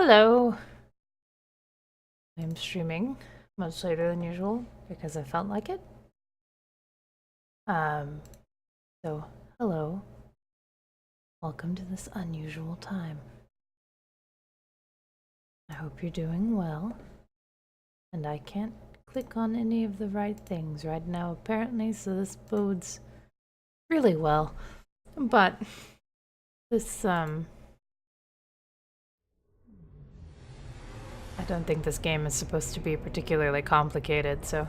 Hello! I'm streaming much later than usual because I felt like it. Um, so, hello. Welcome to this unusual time. I hope you're doing well. And I can't click on any of the right things right now, apparently, so this bodes really well. But, this, I don't think this game is supposed to be particularly complicated, so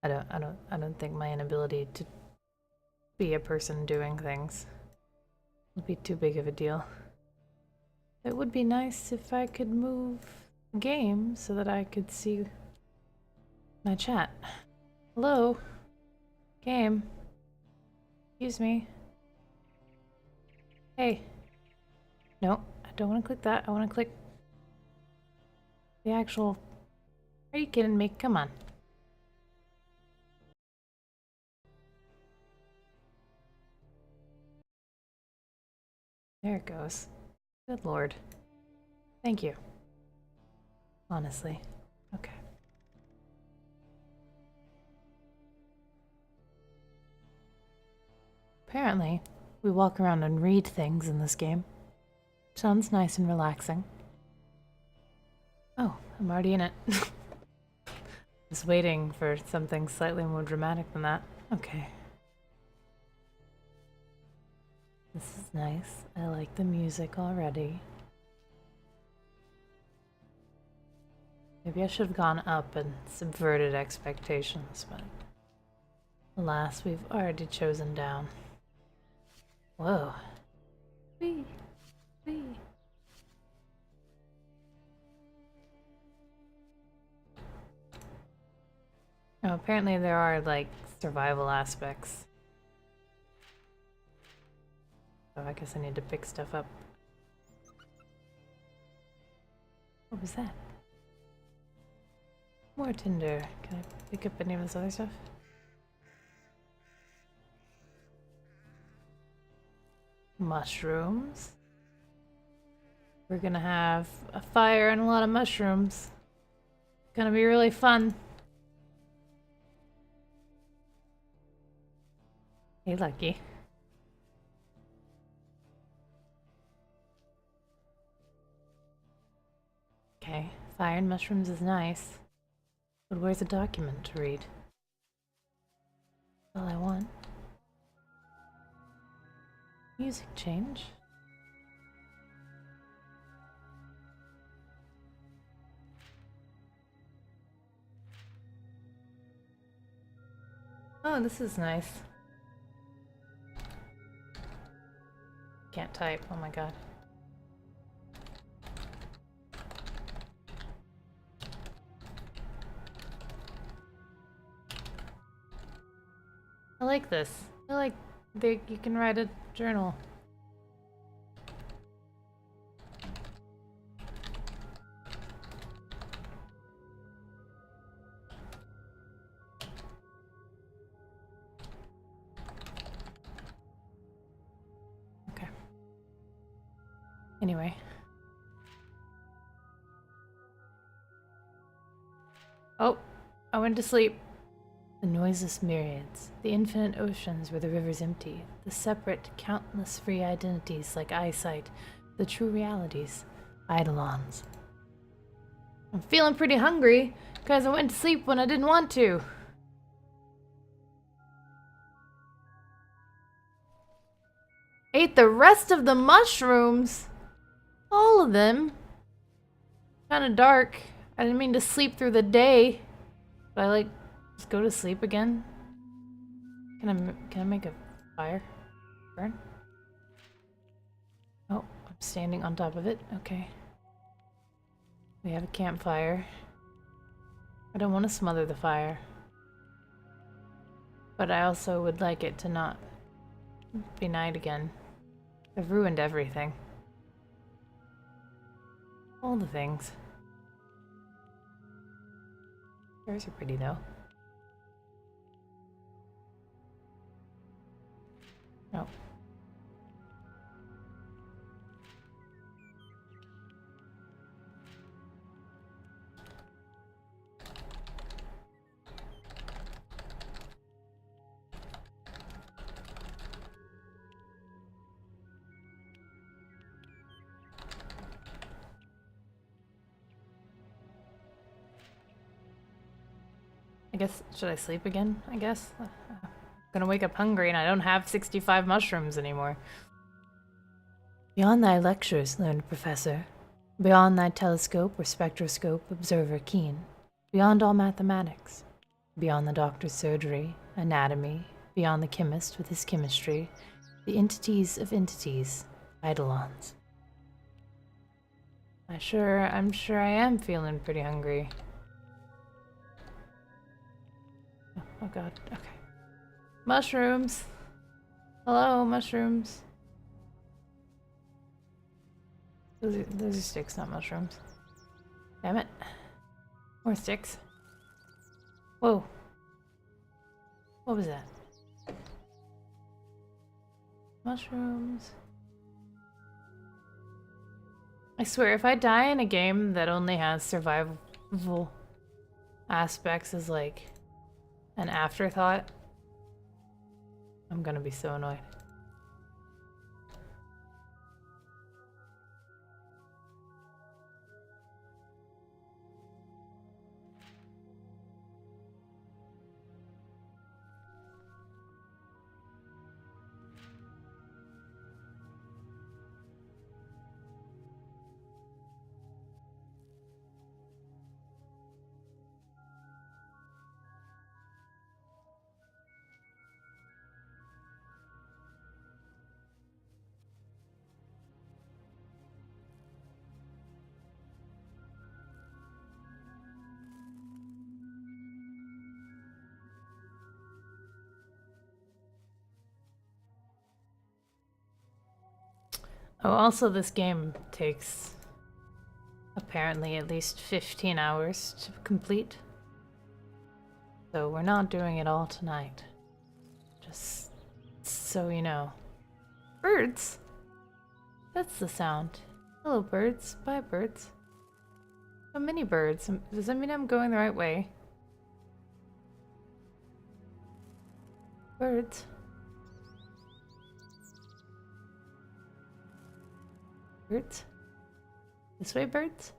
I don't think my inability to be a person doing things would be too big of a deal. It would be nice if I could move the game so that I could see my chat. Hello? Game? Excuse me? Hey. No, I don't want to click that. I want to click the actual... Are you kidding me? Come on. There it goes. Good lord. Thank you. Honestly. Okay. Apparently, we walk around and read things in this game. Sounds nice and relaxing. Oh, I'm already in it. Just waiting for something slightly more dramatic than that. Okay. This is nice. I like the music already. Maybe I should have gone up and subverted expectations, but alas, we've already chosen down. Whoa. Whee! Whee! Oh, apparently there are, like, survival aspects. So I guess I need to pick stuff up. What was that? More tinder. Can I pick up any of this other stuff? Mushrooms. We're gonna have a fire and a lot of mushrooms. Gonna be really fun. Hey, Lucky. Okay, fire and mushrooms is nice. But where's a document to read? All I want. Music change. Oh, this is nice. Can't type, oh my god. I like this. I like that you can write a journal. Okay. Anyway. Oh, I went to sleep. The noiseless myriads, the infinite oceans where the rivers empty, the separate, countless free identities like eyesight, the true realities, Eidolons. I'm feeling pretty hungry because I went to sleep when I didn't want to. Ate the rest of the mushrooms. All of them. Kind of dark. I didn't mean to sleep through the day. But I like just go to sleep again. Can I make a fire burn? Oh, I'm standing on top of it. Okay. We have a campfire. I don't want to smother the fire. But I also would like it to not be night again. I've ruined everything. All the things. Stars are pretty though. Oh. I guess, should I sleep again? I guess. I'm gonna wake up hungry and I don't have 65 mushrooms anymore. Beyond thy lectures, learned professor. Beyond thy telescope or spectroscope, observer keen. Beyond all mathematics. Beyond the doctor's surgery, anatomy. Beyond the chemist with his chemistry. The entities of entities, Eidolons. I'm sure I am feeling pretty hungry. Oh god, okay. Mushrooms! Hello, mushrooms. Those are sticks, not mushrooms. Damn it. More sticks. Whoa. What was that? Mushrooms. I swear, if I die in a game that only has survival aspects as like an afterthought, I'm gonna be so annoyed. Oh, also this game takes apparently at least 15 hours to complete. So we're not doing it all tonight. Just so you know. Birds? That's the sound. Hello, birds. Bye, birds. So many birds. Does that mean I'm going the right way? Birds. Birds? This way, birds?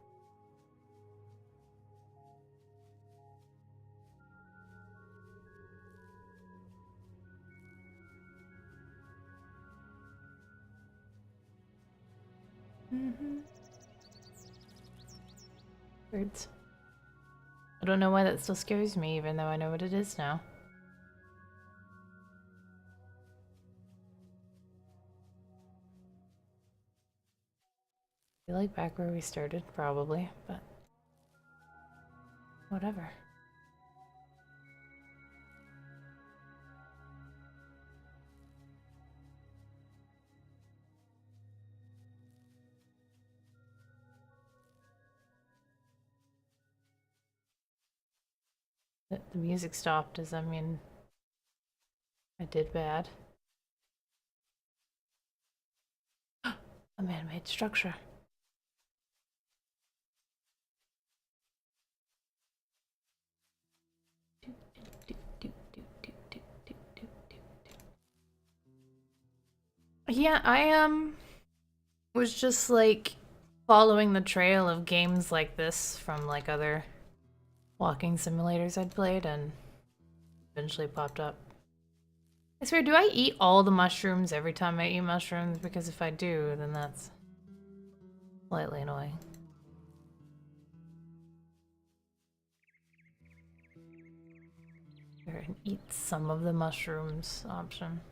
Birds. I don't know why that still scares me, even though I know what it is now. I feel like back where we started, probably, but whatever. The music stopped. Does that mean I did bad? A man-made structure. Yeah, I was just like following the trail of games like this from like other walking simulators I'd played and eventually popped up. I swear, do I eat all the mushrooms every time I eat mushrooms? Because if I do, then that's slightly annoying. There, and eat some of the mushrooms option.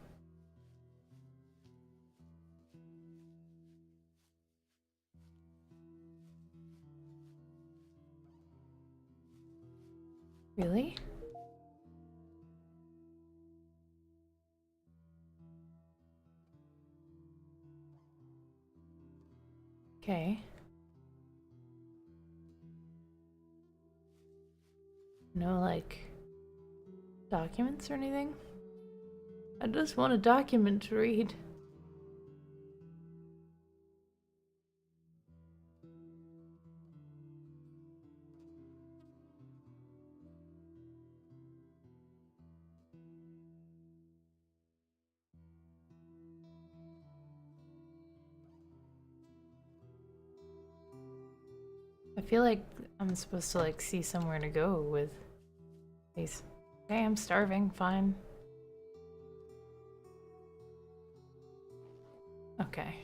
Really? Okay. No, like, documents or anything? I just want a document to read. I feel like I'm supposed to like see somewhere to go with Please. Okay, I'm starving. Fine. Okay.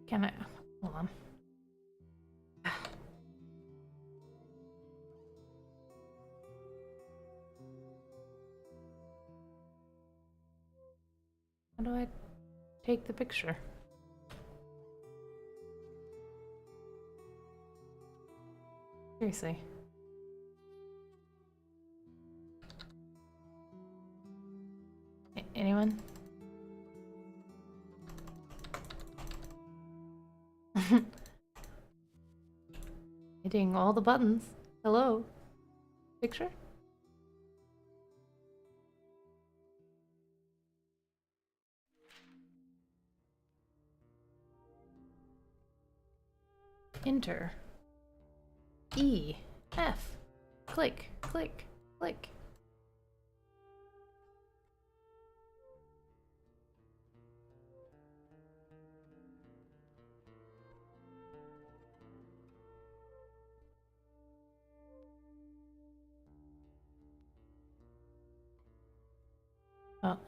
Can I? Hold on. How do I take the picture? Seriously. Anyone? Hitting all the buttons. Hello? Picture? Enter. E. F. Click, click, click.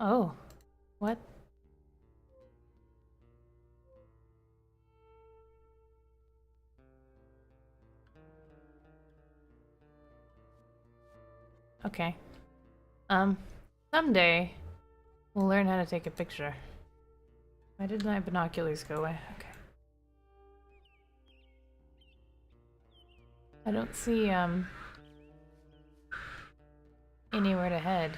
Oh. What? Okay. Someday we'll learn how to take a picture. Why did my binoculars go away? Okay. I don't see, anywhere to head.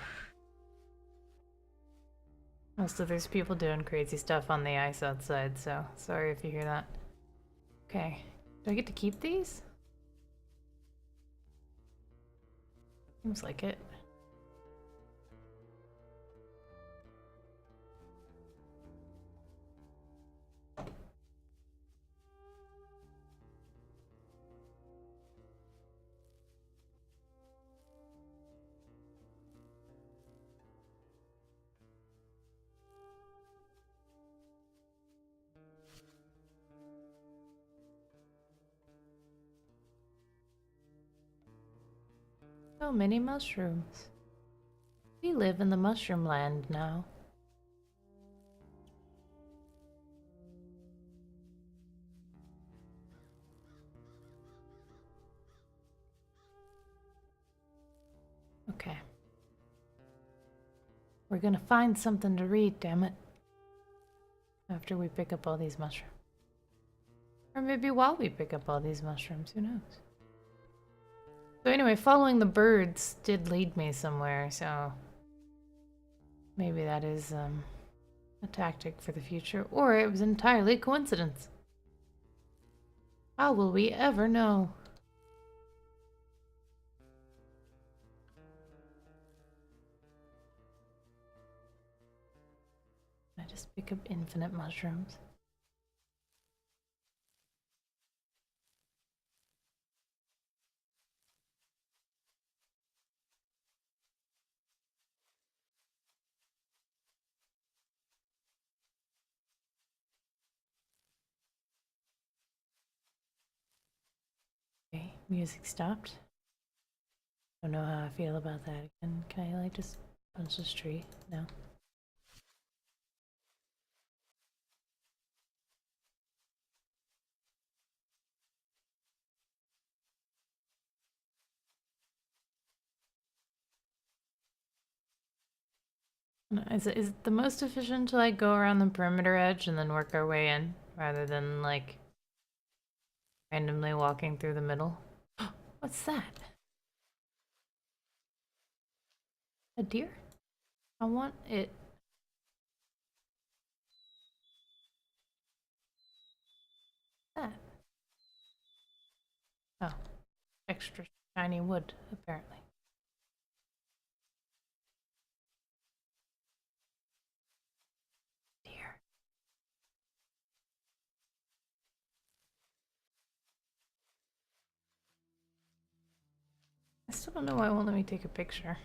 Also, there's people doing crazy stuff on the ice outside, so sorry if you hear that. Okay. Do I get to keep these? Seems like it. So many mushrooms. We live in the mushroom land now. Okay. We're gonna find something to read, damn it. After we pick up all these mushrooms. Or maybe while we pick up all these mushrooms, who knows? So anyway, following the birds did lead me somewhere, so maybe that is a tactic for the future, or it was entirely coincidence. How will we ever know? I just pick up infinite mushrooms. Okay, music stopped. Don't know how I feel about that again. Can I like just punch this tree? No. Is it the most efficient to like go around the perimeter edge and then work our way in rather than like randomly walking through the middle? What's that? A deer? I want it. That. Oh, extra shiny wood, apparently. Deer. I still don't know why it won't let me take a picture.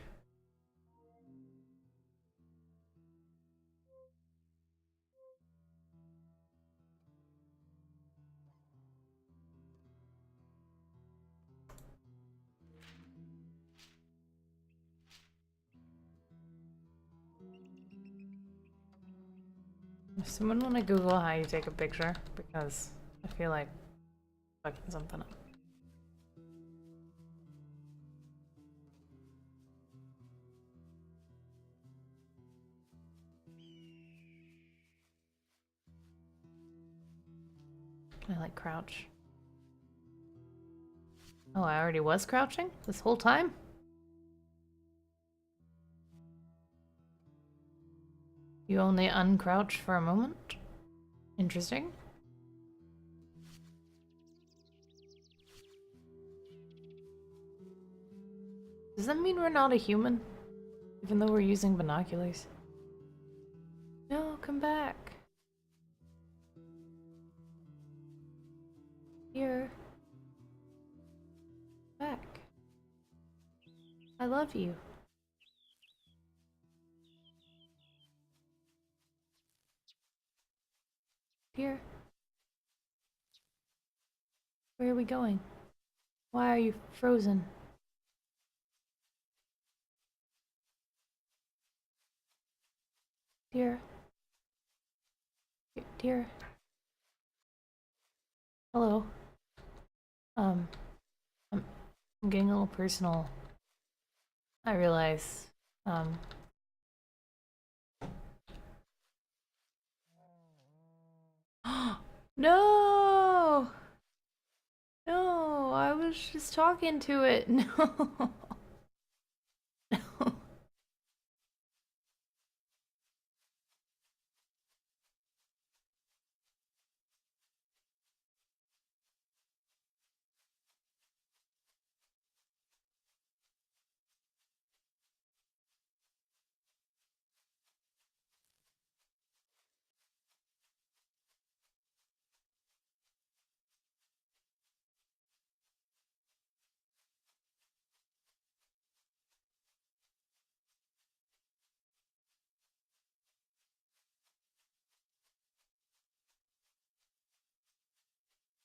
Does someone want to Google how you take a picture? Because I feel like fucking something up. I like crouch. Oh, I already was crouching this whole time? You only uncrouch for a moment? Interesting. Does that mean we're not a human? Even though we're using binoculars? No, come back. Here. Back. I love you. Here. Where are we going? Why are you frozen? Dear. Dear. Hello. I'm, I'm getting a little personal. I realize. No! No, I was just talking to it. No. No.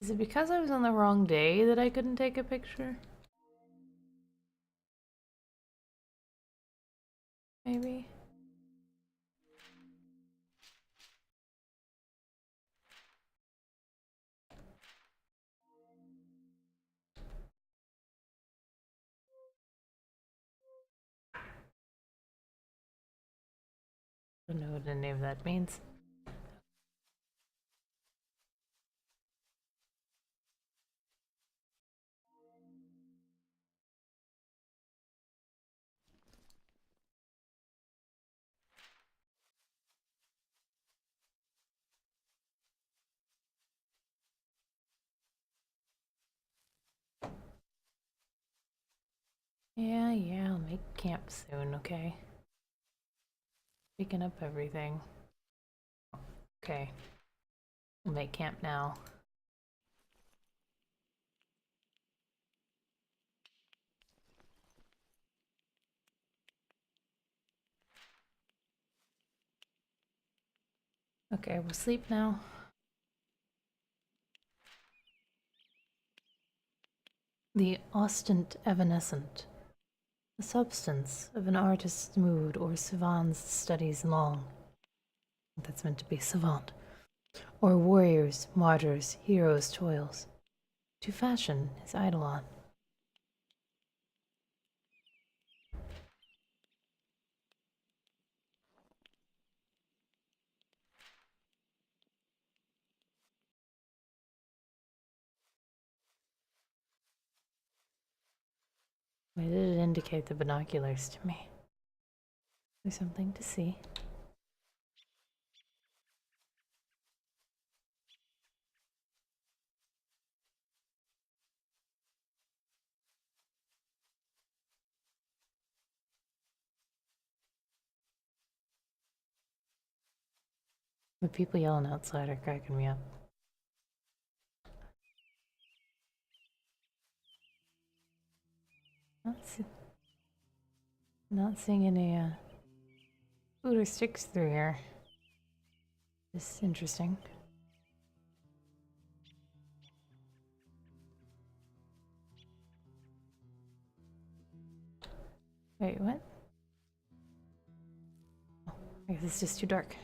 Is it because I was on the wrong day that I couldn't take a picture? Maybe? I don't know what any of that means. Yeah, I'll make camp soon, okay? Picking up everything. Okay. We'll make camp now. Okay, we'll sleep now. The ostent evanescent. The substance of an artist's mood or savant's studies long. That's meant to be savant. Or warriors, martyrs, heroes' toils. To fashion his Eidolon. Why did it indicate the binoculars to me? There's something to see. The people yelling outside are cracking me up. Not seeing any food or sticks through here. This is interesting. Wait, what? Oh, I guess it's just too dark.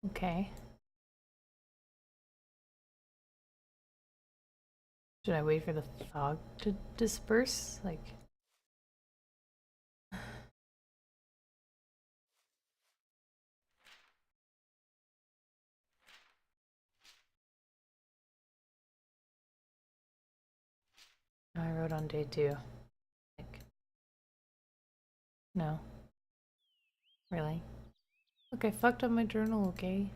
Okay. Should I wait for the fog to disperse? Like, I wrote on day 2. Like, no. Really? Look, I fucked up my journal, okay?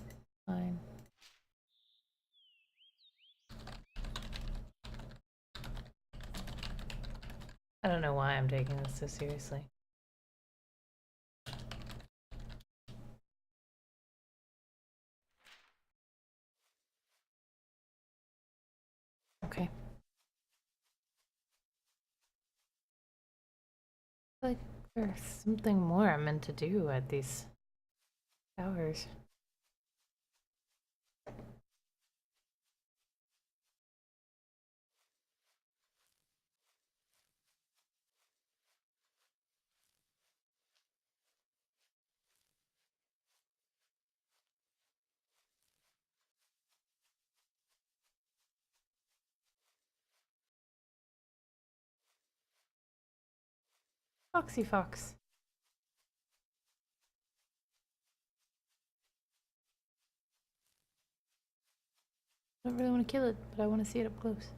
Fine. I don't know why I'm taking this so seriously. Okay. I feel like there's something more I'm meant to do at these towers. Foxy Fox. I don't really want to kill it, but I want to see it up close.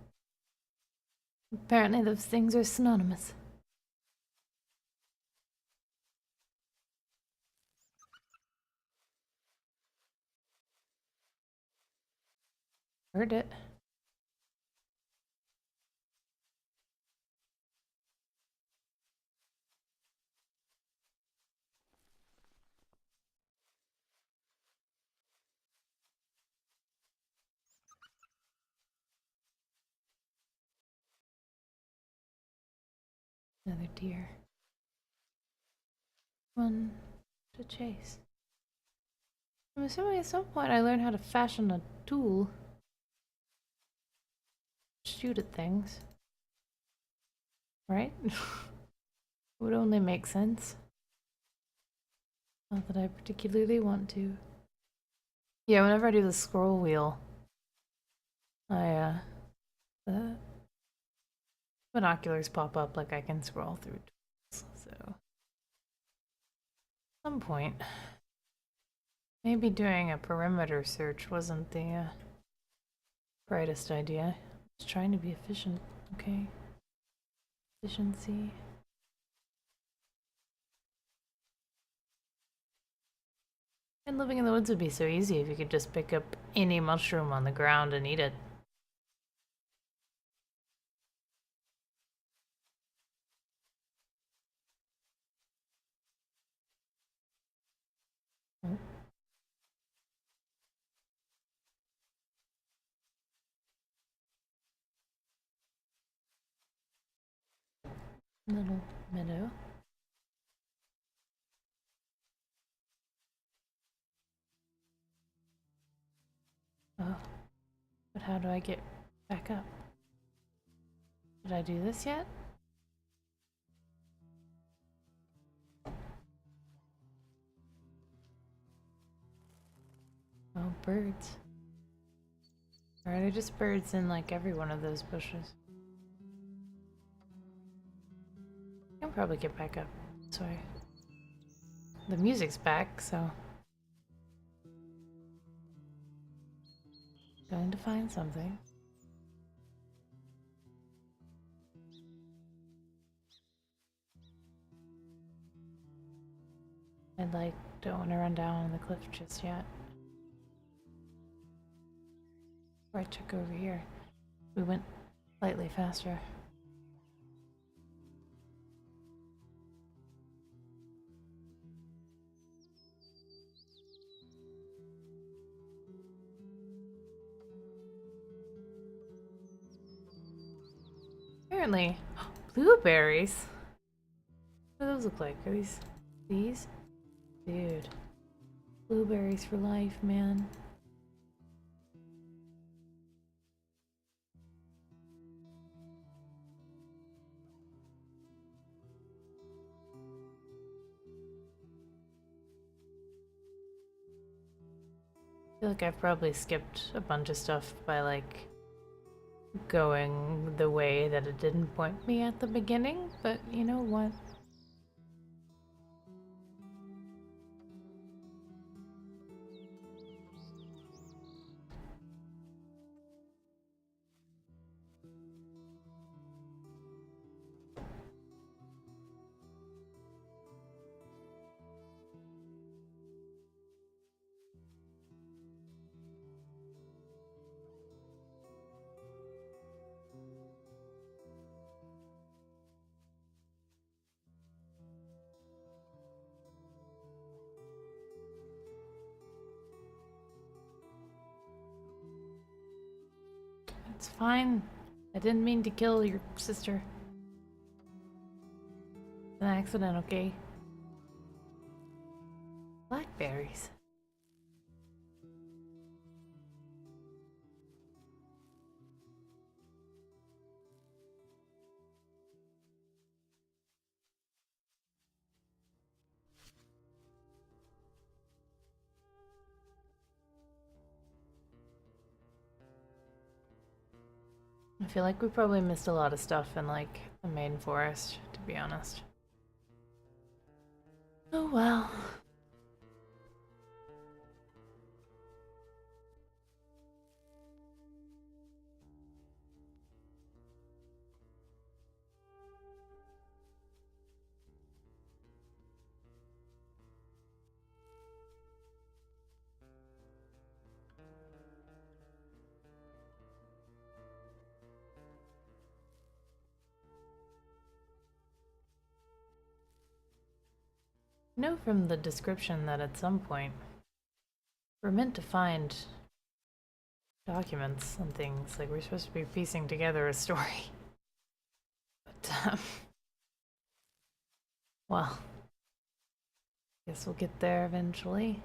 Apparently those things are synonymous. Heard it. Another deer. One to chase. I'm assuming at some point I learned how to fashion a tool. Shoot at things. Right? Would only make sense. Not that I particularly want to. Yeah, whenever I do the scroll wheel, the binoculars pop up like I can scroll through tools, so. At some point. Maybe doing a perimeter search wasn't the brightest idea. I was trying to be efficient, okay? Efficiency. And living in the woods would be so easy if you could just pick up any mushroom on the ground and eat it. Oh. Little meadow. But how do I get back up? Did I do this yet? Oh, birds. Or are there just birds in like every one of those bushes? I can probably get back up. Sorry. The music's back, so... Going to find something. Don't want to run down on the cliff just yet. Or I took over here. We went slightly faster. Apparently, blueberries. What do those look like? Are these? Dude. Blueberries for life, man. I feel like I've probably skipped a bunch of stuff by like going the way that it didn't point me at the beginning, but you know what? It's fine. I didn't mean to kill your sister. It's an accident, okay? Blackberries. I feel like we probably missed a lot of stuff in like the main forest, to be honest. Oh well. I know from the description that at some point we're meant to find documents and things, like we're supposed to be piecing together a story. But, well, guess we'll get there eventually.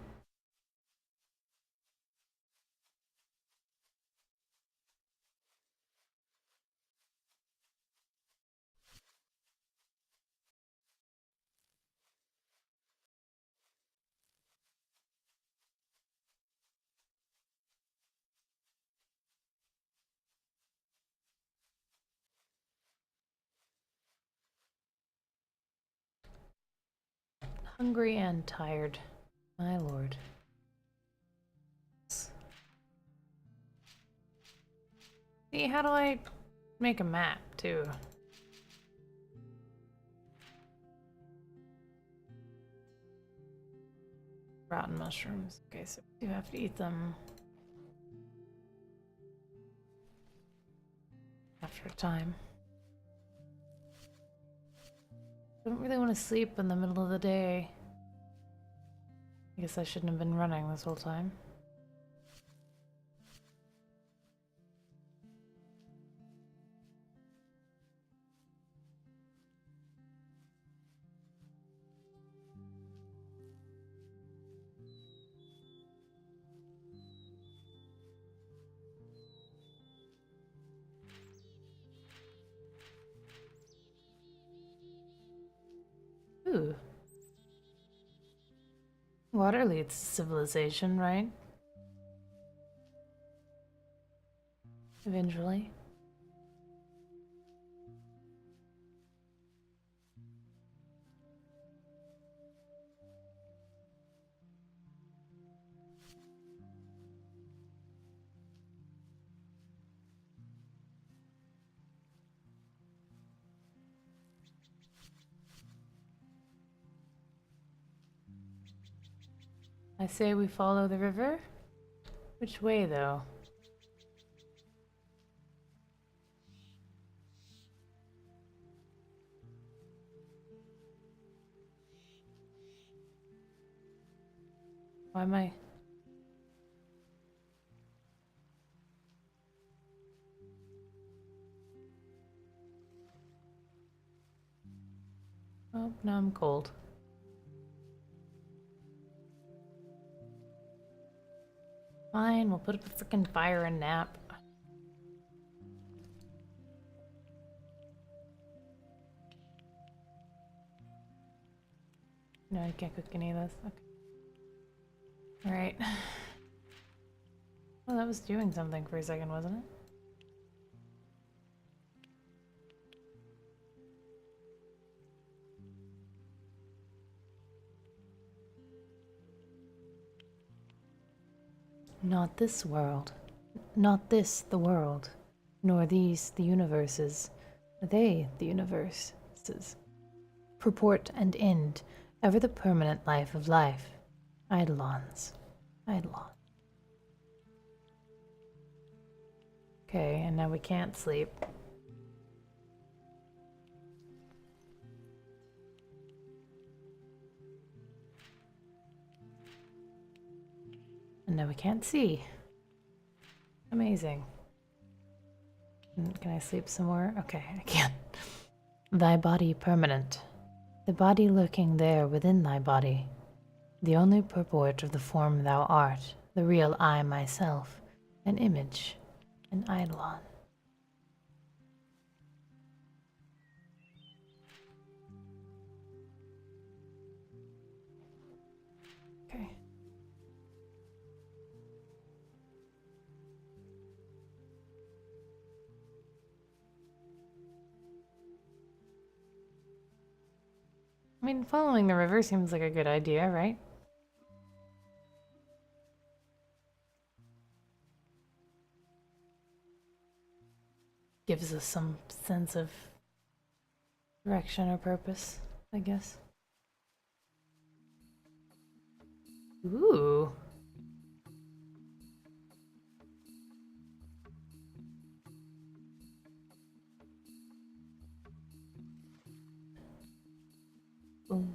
Hungry and tired, my lord. See, how do I make a map, too? Rotten mushrooms. Okay, so we do have to eat them after a time. Don't really want to sleep in the middle of the day. I guess I shouldn't have been running this whole time. Ooh. Water leads to civilization, right? Eventually. I say we follow the river? Which way, though? Why am I... Oh, now I'm cold. Fine, we'll put up a freaking fire and nap. No, I can't cook any of this. Okay. Alright. Well, that was doing something for a second, wasn't it? Not this world. Not this the world. Nor these the universes. They the universes. Purport and end. Ever the permanent life of life. Eidolons. Eidolon. Okay, and now we can't sleep. And now we can't see. Amazing. Can I sleep some more? Okay, I can. Thy body permanent. The body lurking there within thy body. The only purport of the form thou art. The real I myself. An image. An eidolon. Okay. I mean, following the river seems like a good idea, right? Gives us some sense of direction or purpose, I guess. Ooh. Boom.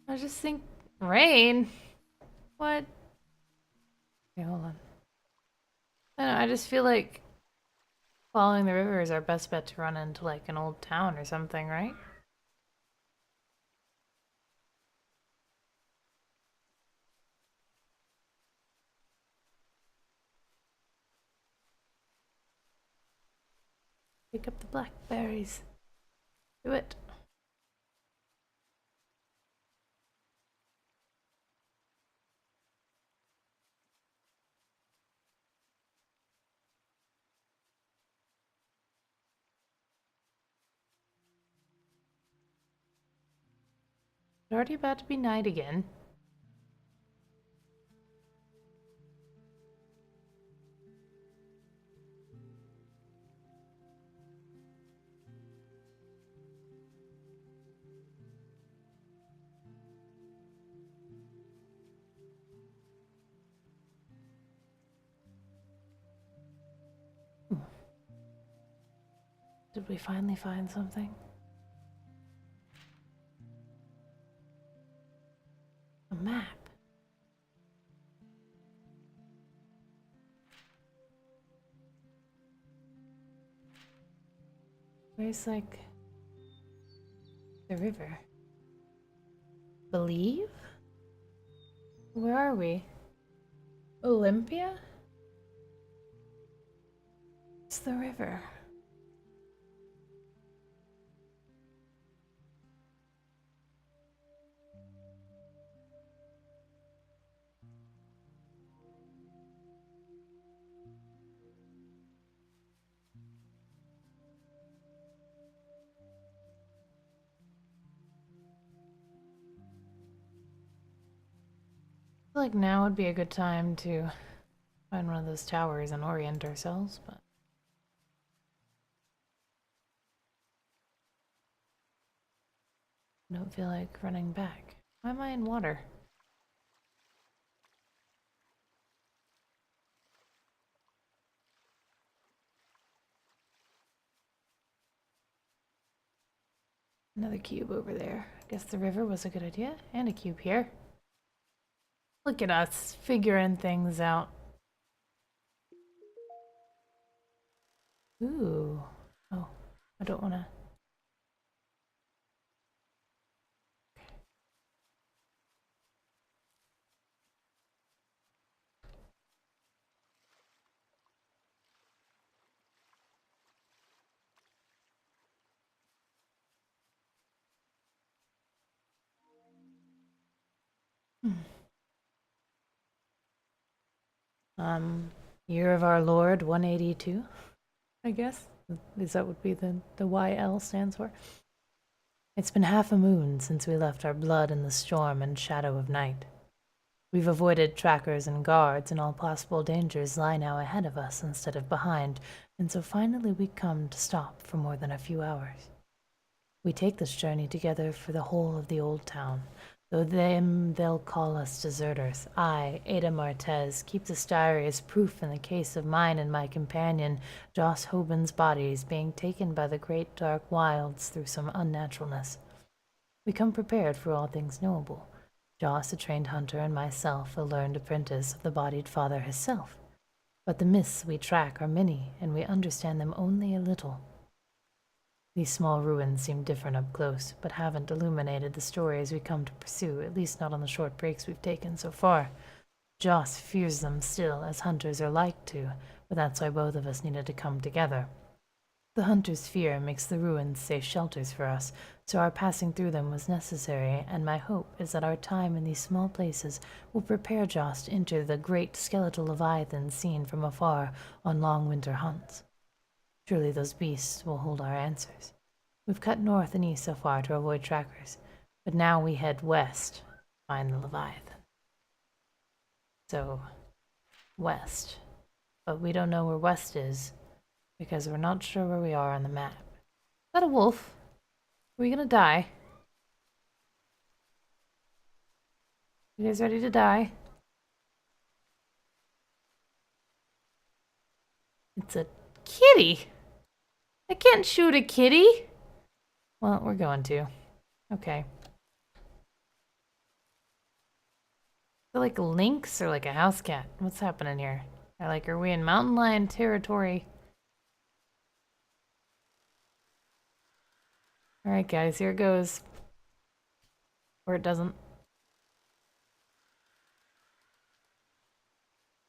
I just think rain. What? Okay, hold on. I don't know, I just feel like following the river is our best bet to run into like an old town or something, right? Pick up the blackberries. Do it. It's already about to be night again. Did we finally find something? A map. Where's like the river? Believe? Where are we? Olympia? It's the river. feel like now would be a good time to find one of those towers and orient ourselves, but I don't feel like running back. Why am I in water? Another cube over there. I guess the river was a good idea. And a cube here. Look at us figuring things out. Ooh. Oh, I don't want to. Year of our Lord 182, I guess. Is that what the YL stands for? It's been half a moon since we left our blood in the storm and shadow of night. We've avoided trackers and guards, and all possible dangers lie now ahead of us instead of behind, and so finally we come to stop for more than a few hours. We take this journey together for the whole of the old town, though they'll call us deserters. I, Ada Martez, keep this diary as proof in the case of mine and my companion, Joss Hoban's bodies being taken by the great dark wilds through some unnaturalness. We come prepared for all things knowable. Joss, a trained hunter, and myself, a learned apprentice of the bodied father himself. But the myths we track are many, and we understand them only a little. These small ruins seem different up close, but haven't illuminated the stories we come to pursue, at least not on the short breaks we've taken so far. Joss fears them still, as hunters are like to, but that's why both of us needed to come together. The hunter's fear makes the ruins safe shelters for us, so our passing through them was necessary, and my hope is that our time in these small places will prepare Joss to enter the great skeletal leviathans seen from afar on long winter hunts. Surely those beasts will hold our answers. We've cut north and east so far to avoid trackers, but now we head west to find the leviathan. So, west. But we don't know where west is, because we're not sure where we are on the map. Is that a wolf? Are we gonna die? You guys ready to die? It's a kitty! I can't shoot a kitty! Well, we're going to. Okay. Is it like a lynx or like a house cat? What's happening here? Are we in mountain lion territory? Alright guys, here it goes. Or it doesn't.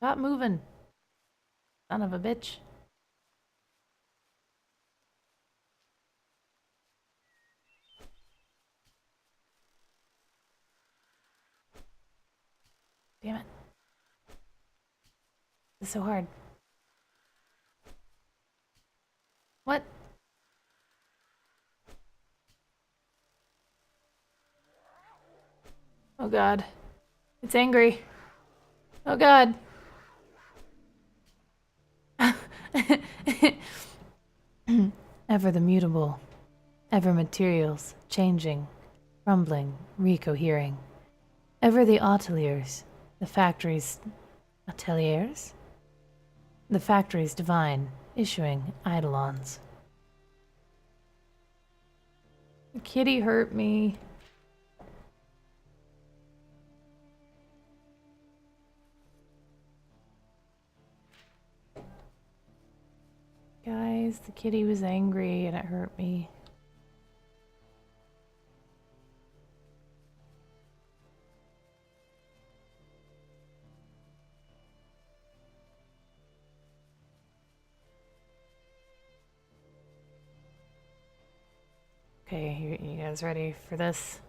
Stop moving. Son of a bitch. Damn it. It's so hard. What? Oh god. It's angry. Oh god. Ever the mutable. Ever materials, changing, crumbling, recohering. Ever the ateliers, the factories... Ateliers? The factories divine, issuing eidolons. The kitty hurt me. Guys, the kitty was angry and it hurt me. Okay, you guys ready for this?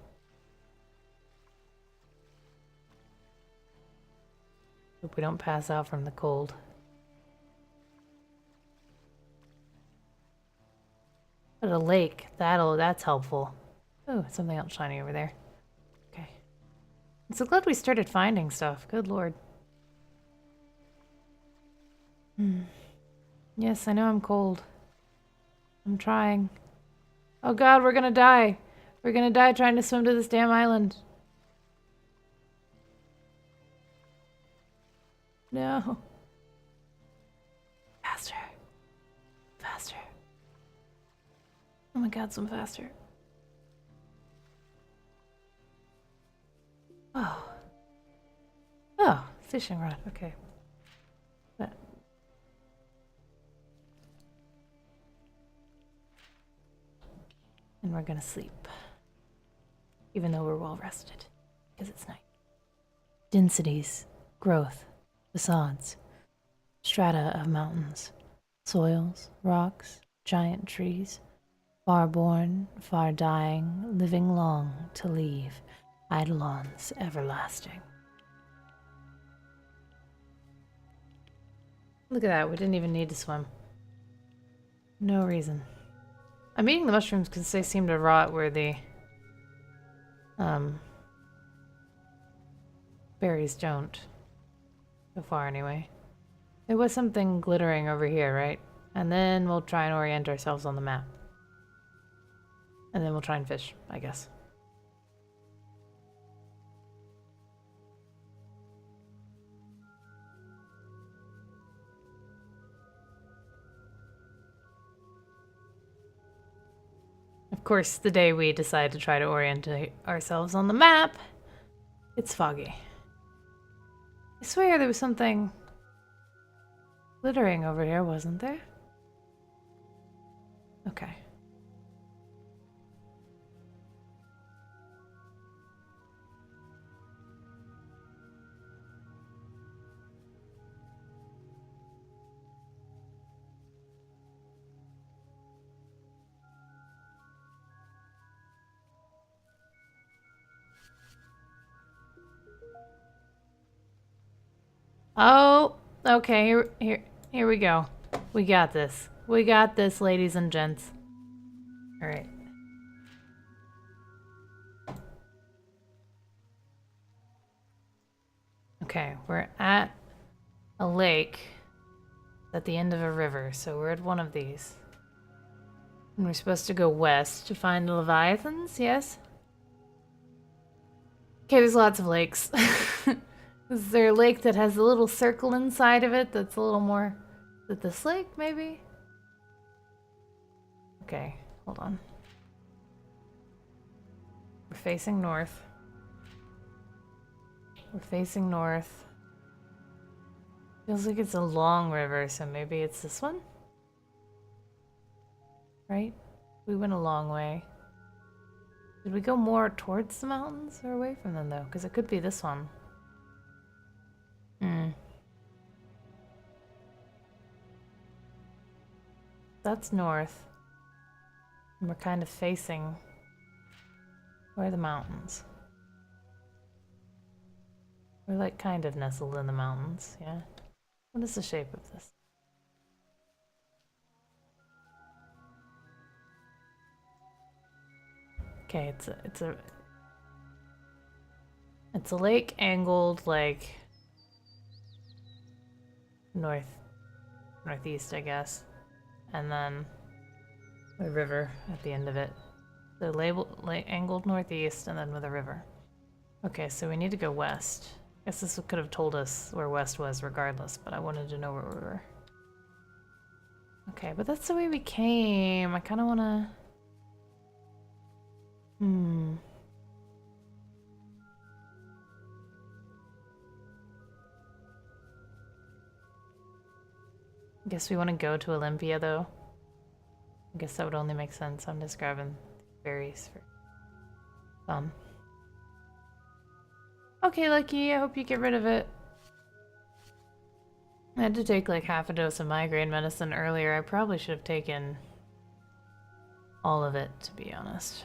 Hope we don't pass out from the cold. But a lake, that's helpful. Oh, something else shiny over there. Okay. I'm so glad we started finding stuff. Good lord. Yes, I know I'm cold. I'm trying. Oh god, we're gonna die. We're gonna die trying to swim to this damn island. No. Faster. Faster. Oh my god, swim faster. Oh. Oh, fishing rod. Okay. But and we're gonna sleep. Even though we're well rested. Because it's night. Densities. Growth. Facades. Strata of mountains. Soils. Rocks. Giant trees. Far born, far dying, living long to leave. Eidolons everlasting. Look at that, we didn't even need to swim. No reason. I'm eating the mushrooms because they seem to rot where the berries don't. So far, anyway. There was something glittering over here, right? And then we'll try and orient ourselves on the map. And then we'll try and fish, I guess. Of course, the day we decide to try to orient ourselves on the map, it's foggy. I swear there was something glittering over here, wasn't there? Okay. Oh, okay, here we go. We got this. We got this, ladies and gents. Alright. Okay, we're at a lake at the end of a river, so we're at one of these. And we're supposed to go west to find the Leviathans, yes? Okay, there's lots of lakes. Is there a lake that has a little circle inside of it that's a little more... Is it this lake, maybe? Okay, hold on. We're facing north. We're facing north. Feels like it's a long river, so maybe it's this one? Right? We went a long way. Did we go more towards the mountains or away from them, though? Because it could be this one. That's north. And we're kind of facing where are the mountains. We're like kind of nestled in the mountains, yeah? What is the shape of this? Okay, it's a lake angled like northeast, I guess. And then a river at the end of it. So angled northeast and then with a river. Okay, so we need to go west. I guess this could have told us where west was regardless, but I wanted to know where we were. Okay, but that's the way we came. I kind of want to... I guess we want to go to Olympia, though. I guess that would only make sense. I'm just grabbing berries for fun. Okay, Lucky, I hope you get rid of it. I had to take like half a dose of migraine medicine earlier. I probably should have taken all of it, to be honest.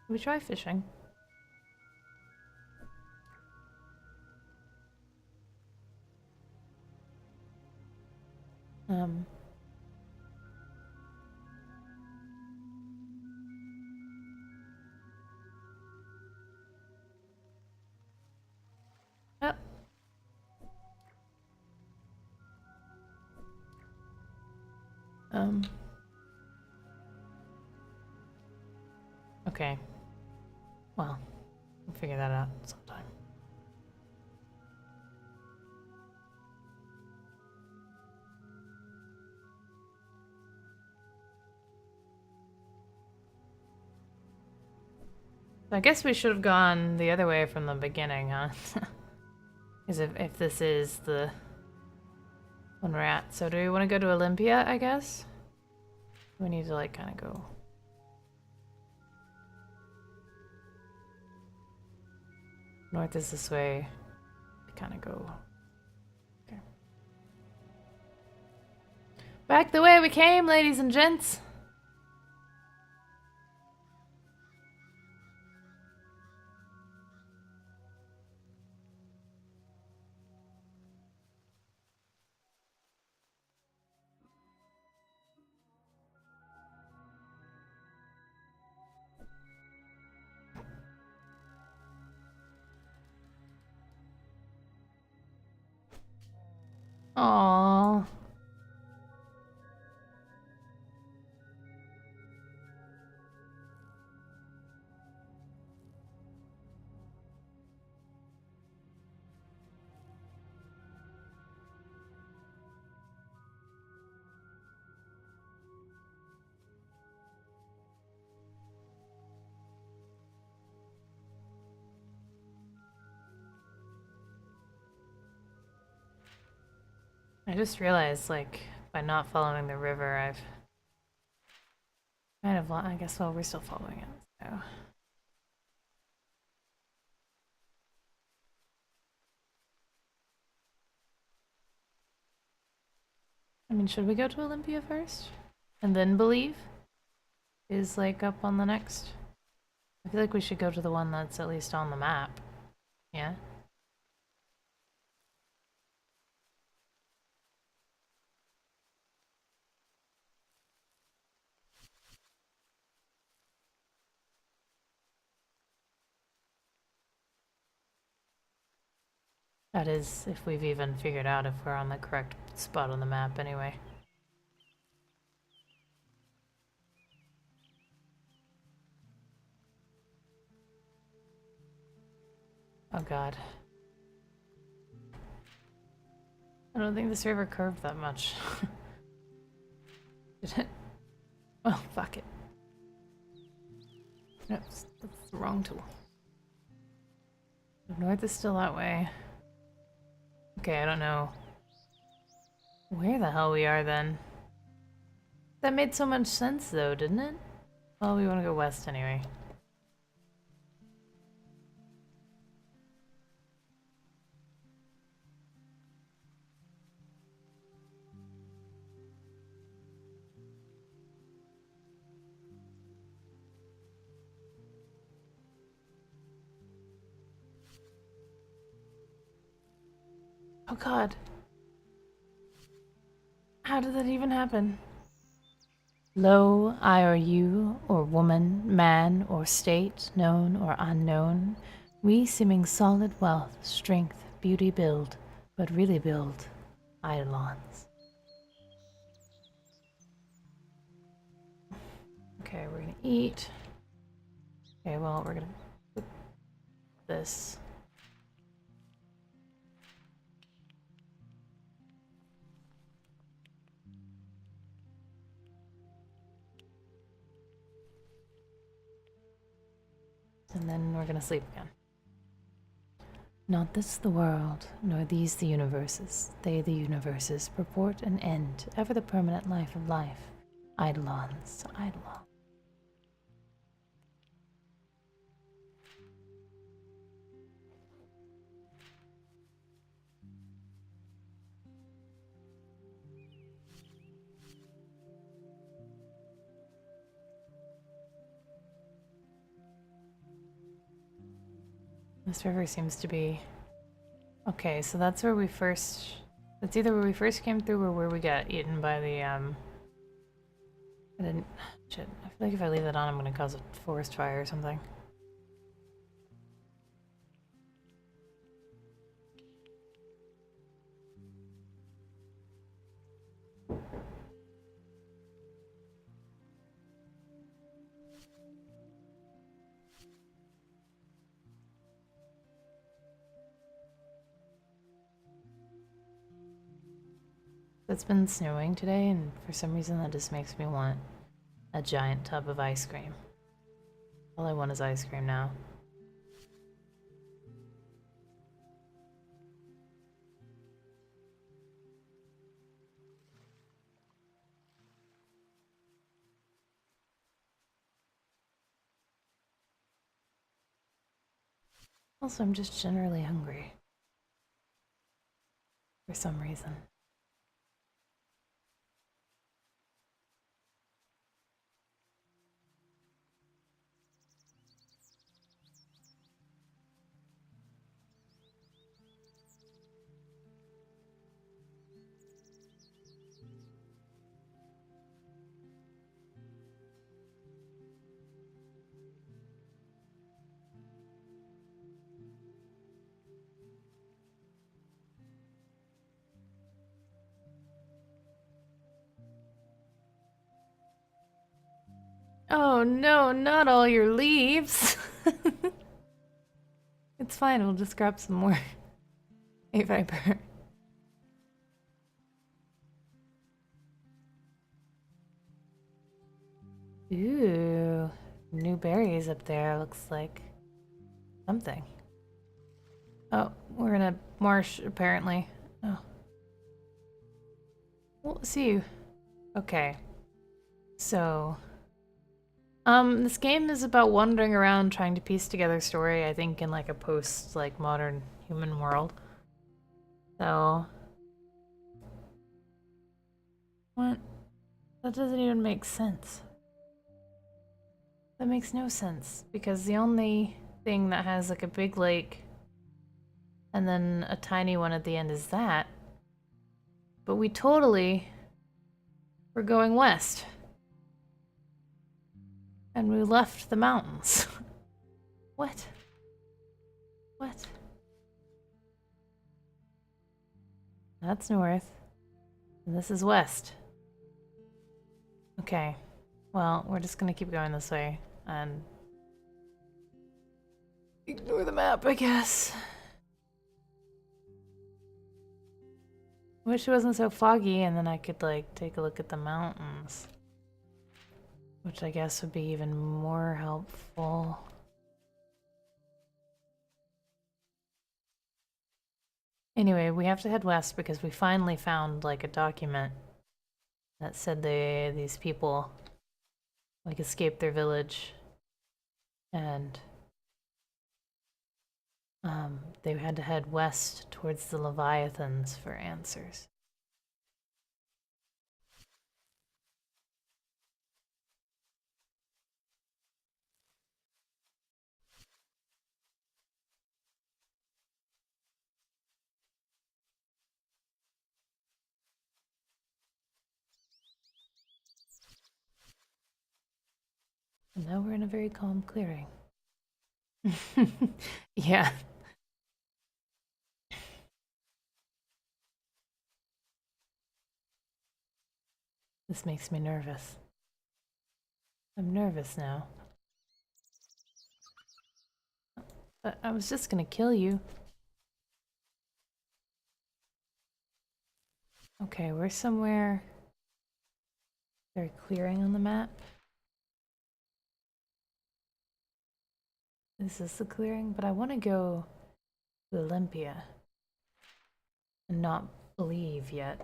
Should we try fishing? Um, oh. Okay. Well, we'll figure that out sometime. I guess we should have gone the other way from the beginning, huh? Because if this is the one we're at. So do we want to go to Olympia, I guess? We need to, like, kind of go... North is this way. Kind of go... Okay. Back the way we came, ladies and gents! Aww. I just realized, like, by not following the river, I've kind of, I guess, well, we're still following it, so. I mean, should we go to Olympia first? And then Believe? Is, like, up on the next? I feel like we should go to the one that's at least on the map. Yeah? That is, if we've even figured out if we're on the correct spot on the map anyway. Oh god. I don't think this river curved that much. Did it? Well, fuck it. Nope, that's the wrong tool. North is still that way. Okay, I don't know where the hell we are then. That made so much sense though, didn't it? Well, we want to go west anyway. Oh god. How did that even happen? Lo, I or you, or woman, man, or state, known or unknown, we seeming solid wealth, strength, beauty build, but really build Eidolons. Okay, we're gonna eat. Okay, well, we're gonna put this. And then we're gonna sleep again. Not this the world, nor these the universes. They the universes purport an end, ever the permanent life of life. Eidolons, Eidolon. This river seems to be... Okay, so that's where we first It's either where we first came through or where we got eaten by the, I didn't... Shit. I feel like if I leave that on, I'm gonna cause a forest fire or something. It's been snowing today, and for some reason that just makes me want a giant tub of ice cream. All I want is ice cream now. Also, I'm just generally hungry. For some reason. Oh no, not all your leaves! It's fine, we'll just grab some more. A Viper. Ooh, new berries up there, looks like something. Oh, we're in a marsh, apparently. Oh. We'll see you. Okay. So... this game is about wandering around trying to piece together a story, I think, in like a post, like, modern human world. So... What? That doesn't even make sense. That makes no sense, because the only thing that has like a big lake and then a tiny one at the end is that. But we totally were going west. And we left the mountains. What? What? That's north. And this is west. Okay. Well, we're just gonna keep going this way and ignore the map, I guess. Wish it wasn't so foggy and then I could like take a look at the mountains. Which I guess would be even more helpful. Anyway, we have to head west because we finally found like a document that said these people like escaped their village and they had to head west towards the Leviathans for answers. And now we're in a very calm clearing. Yeah. This makes me nervous. I'm nervous now. But I was just gonna kill you. Okay, we're somewhere very clearing on the map. This is the clearing, but I want to go to Olympia and not believe yet.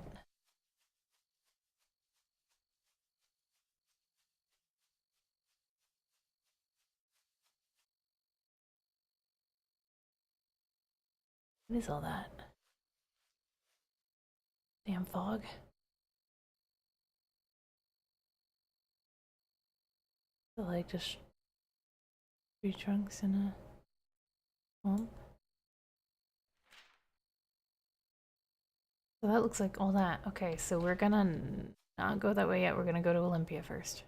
What is all that? Damn fog. Like just tree trunks in a swamp. So that looks like all that. Okay, so we're gonna not go that way yet. We're gonna go to Olympia first.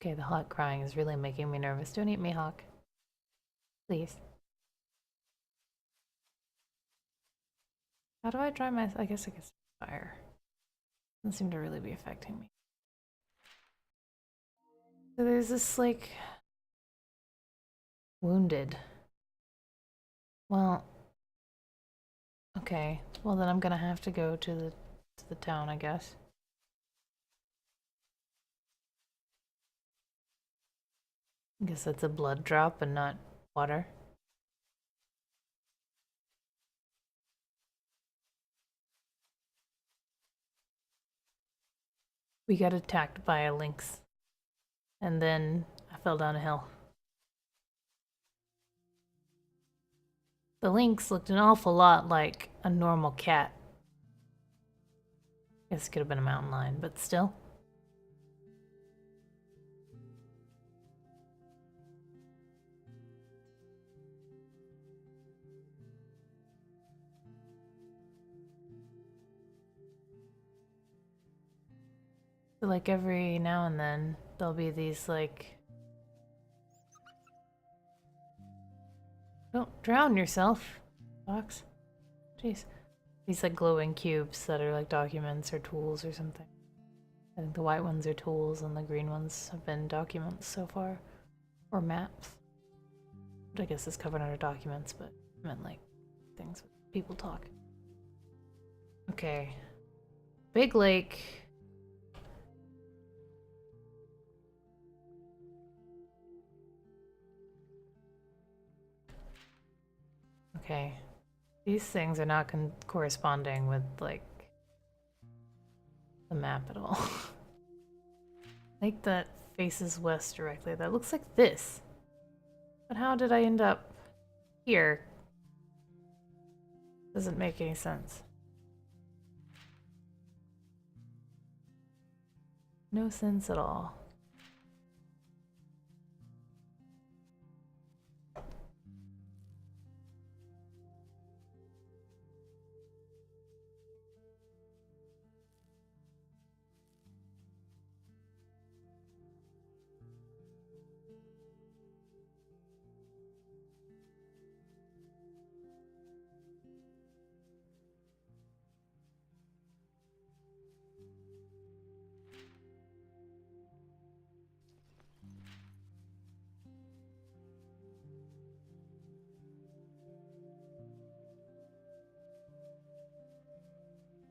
Okay, the hawk crying is really making me nervous. Don't eat me, hawk. Please. How do I dry my... I guess fire. Doesn't seem to really be affecting me. So there's this, like... wounded. Well... Okay. Well, then I'm gonna have to go to the town, I guess. I guess that's a blood drop and not water. We got attacked by a lynx. And then I fell down a hill. The lynx looked an awful lot like a normal cat. Guess it could have been a mountain lion, but still. So like every now and then, there'll be these like... Don't drown yourself, Fox. Jeez. These like glowing cubes that are like documents or tools or something. I think the white ones are tools and the green ones have been documents so far. Or maps. Which I guess is covered under documents, but I meant like things people talk. Okay. Big lake. Okay. These things are not corresponding with like the map at all. Lake that faces west directly. That looks like this. But how did I end up here? Doesn't make any sense. No sense at all.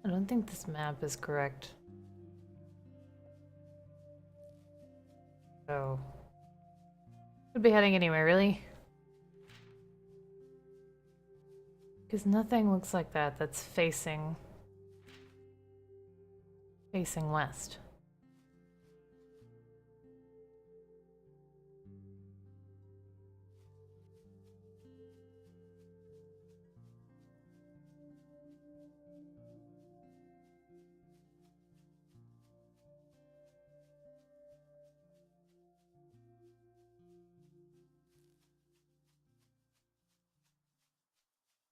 I don't think this map is correct. So... could be heading anywhere, really? Because nothing looks like that that's facing west.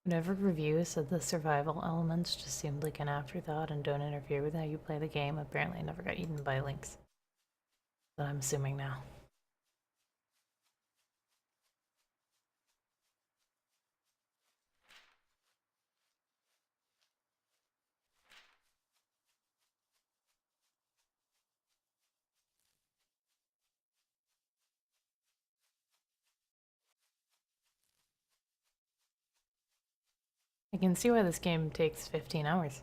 Whenever reviews said the survival elements just seemed like an afterthought and don't interfere with how you play the game, apparently I never got eaten by lynx. But I'm assuming now. I can see why this game takes 15 hours.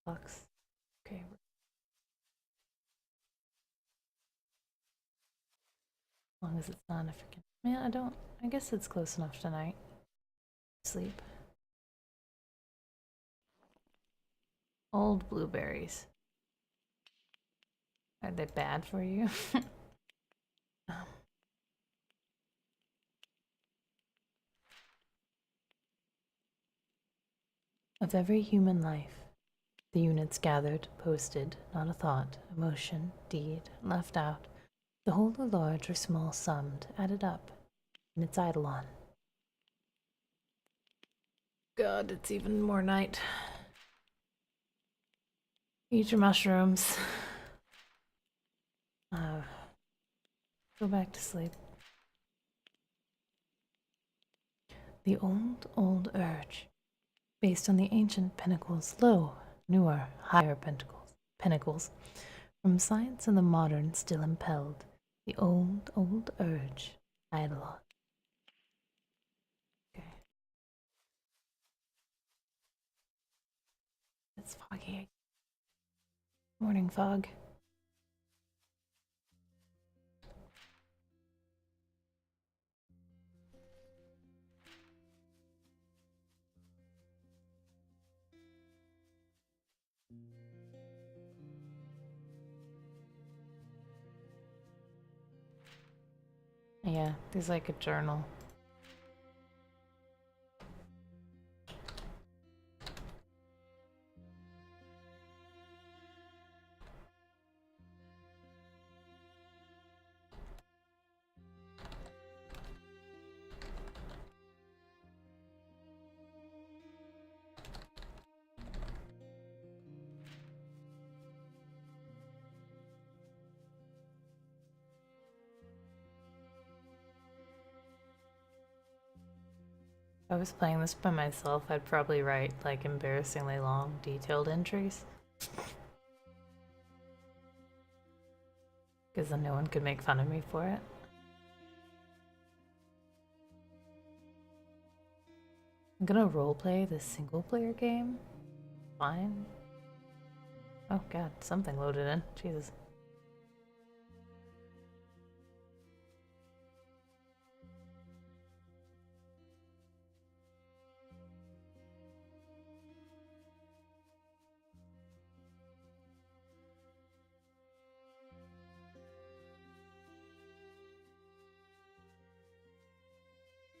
Bucks. Okay. As long as it's not a freaking... Man, I guess it's close enough tonight. Sleep. Old blueberries. Are they bad for you? Of every human life, the units gathered, posted, not a thought, emotion, deed, left out, the whole or large or small summed, added up, in its Eidolon. God, it's even more night. Eat your mushrooms. Go back to sleep. The old urge, based on the ancient pinnacles, newer, higher pinnacles, from science and the modern still impelled, the old urge, Eidolon. Okay. It's foggy. Morning fog. Yeah, there's like a journal. If I was playing this by myself, I'd probably write like embarrassingly long, detailed entries. Because then no one could make fun of me for it. I'm gonna roleplay this single player game. Fine. Oh god, something loaded in. Jesus.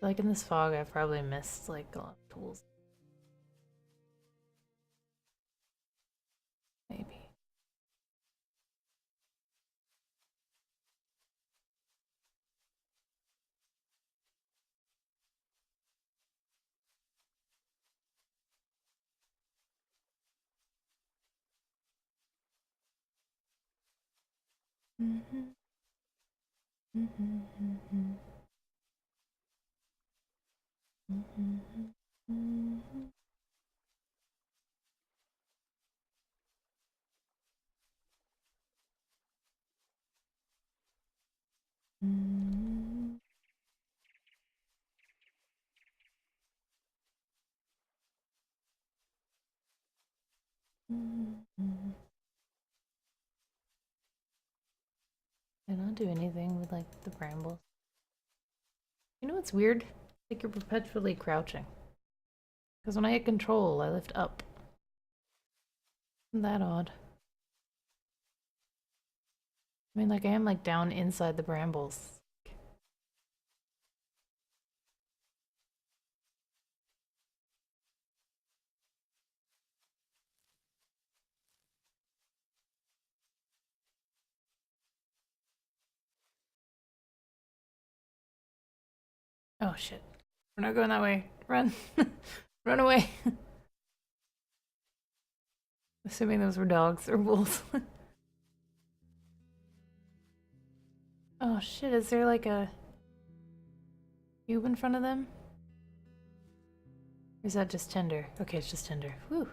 Like in this fog, I probably missed like a lot of tools. Maybe. I don't do anything with like the brambles. You know what's weird? Like you're perpetually crouching. Because when I hit control, I lift up. Isn't that odd? I mean, like I am like down inside the brambles. Oh shit. We're not going that way. Run. Run away. Assuming those were dogs or wolves. Oh shit, is there like a cube in front of them? Or is that just tinder? Okay, it's just tinder. Whew.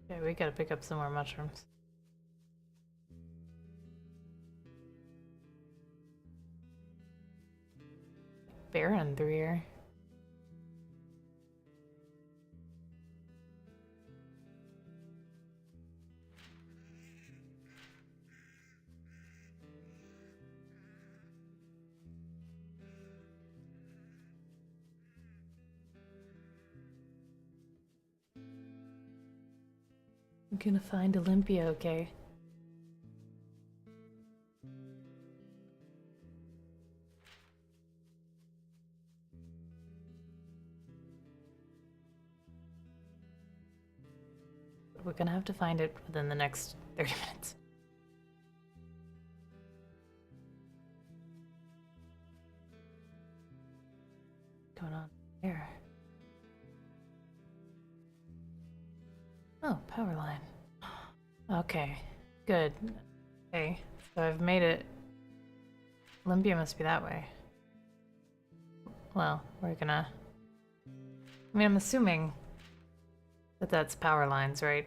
Yeah, we gotta pick up some more mushrooms. barren through here. I'm gonna find Olympia, okay? We're gonna have to find it within the next 30 minutes. What's going on there? Oh, power line. Okay, good. Okay, so I've made it. Olympia must be that way. Well, we're gonna... I mean, I'm assuming that that's power lines, right?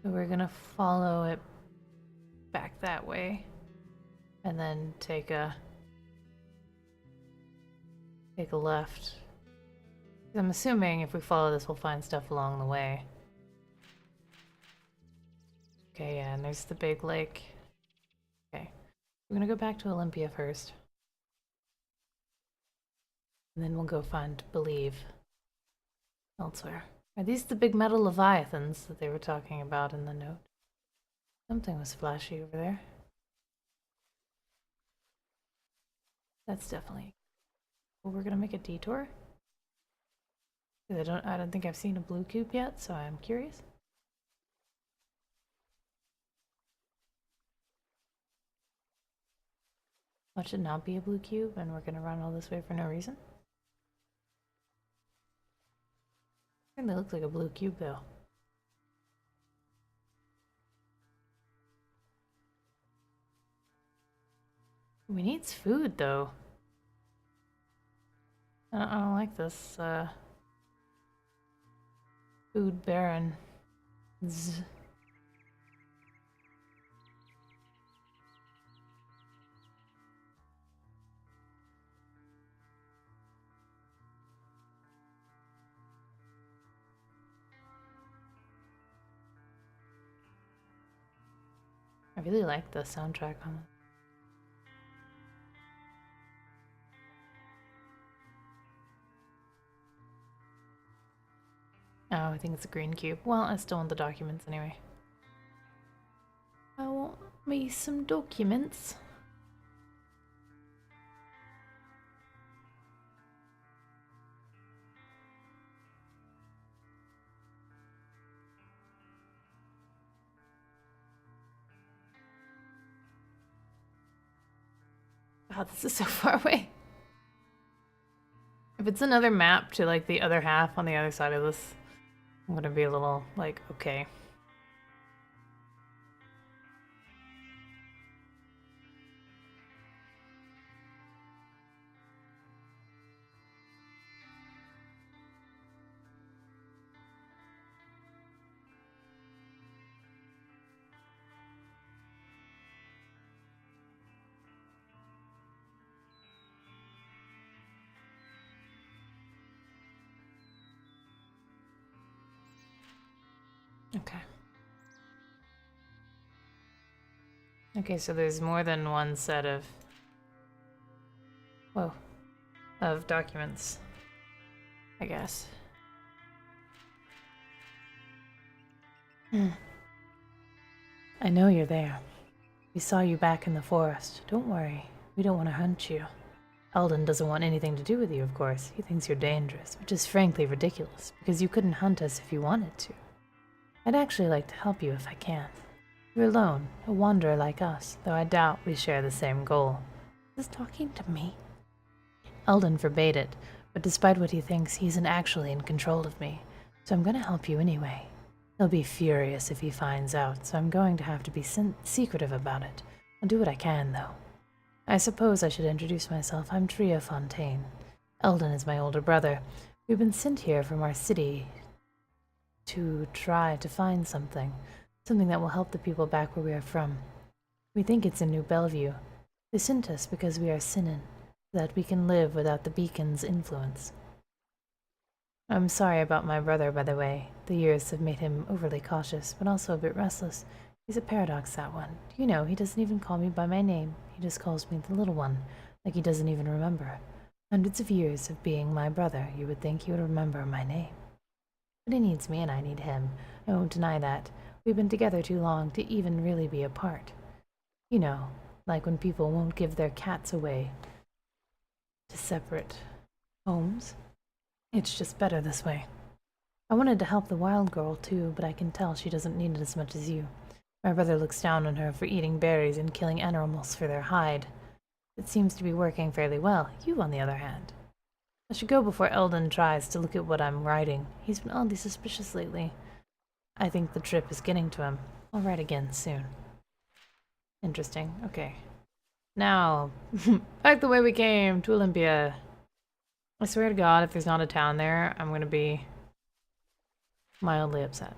So we're gonna follow it back that way. And then take a left. I'm assuming if we follow this, we'll find stuff along the way. Okay, yeah, and there's the big lake. Okay, we're gonna go back to Olympia first. And then we'll go find Believe elsewhere. Are these the big metal leviathans that they were talking about in the note? Something was flashy over there. That's definitely... Well, we're gonna make a detour? I don't think I've seen a blue cube yet, so I'm curious. Watch it not be a blue cube, and we're gonna run all this way for no reason? I think that looks like a blue cube, though. We need food, though. I don't like this, food baron. Zzz. I really like the soundtrack on it. Oh, I think it's a green cube. Well, I still want the documents anyway. I want me some documents. Wow, this is so far away. If it's another map to like the other half on the other side of this, I'm gonna be a little like, okay. Okay. Okay, so there's more than one set of... Whoa. Of documents, I guess. I know you're there. We saw you back in the forest. Don't worry. We don't want to hunt you. Eldon doesn't want anything to do with you, of course. He thinks you're dangerous, which is frankly ridiculous, because you couldn't hunt us if you wanted to. I'd actually like to help you if I can. You're alone, a wanderer like us, though I doubt we share the same goal. Is this talking to me? Eldon forbade it, but despite what he thinks, he isn't actually in control of me, so I'm going to help you anyway. He'll be furious if he finds out, so I'm going to have to be secretive about it. I'll do what I can, though. I suppose I should introduce myself. I'm Tria Fontaine. Eldon is my older brother. We've been sent here from our city to try to find something that will help the people back where we are from. We think it's in New Bellevue. They sent us because we are sinning, so that we can live without the beacon's influence. I'm sorry about my brother, by the way. The years have made him overly cautious, but also a bit restless. He's a paradox, that one. You know, he doesn't even call me by my name. He just calls me the little one, like he doesn't even remember. Hundreds of years of being my brother, you would think he would remember my name. But he needs me and I need him. I won't deny that. We've been together too long to even really be apart. You know, like when people won't give their cats away to separate homes. It's just better this way. I wanted to help the wild girl too, but I can tell she doesn't need it as much as you. My brother looks down on her for eating berries and killing animals for their hide. It seems to be working fairly well. You, on the other hand. I should go before Eldon tries to look at what I'm writing. He's been oddly suspicious lately. I think the trip is getting to him. I'll write again soon. Interesting. Okay. Now, back the way we came to Olympia. I swear to God, if there's not a town there, I'm gonna be mildly upset.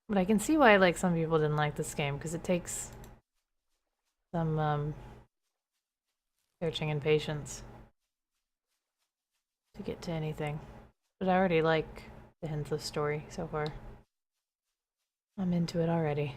But I can see why, like, some people didn't like this game, because it takes some, searching and patience to get to anything. But I already like the hints of story so far. I'm into it already.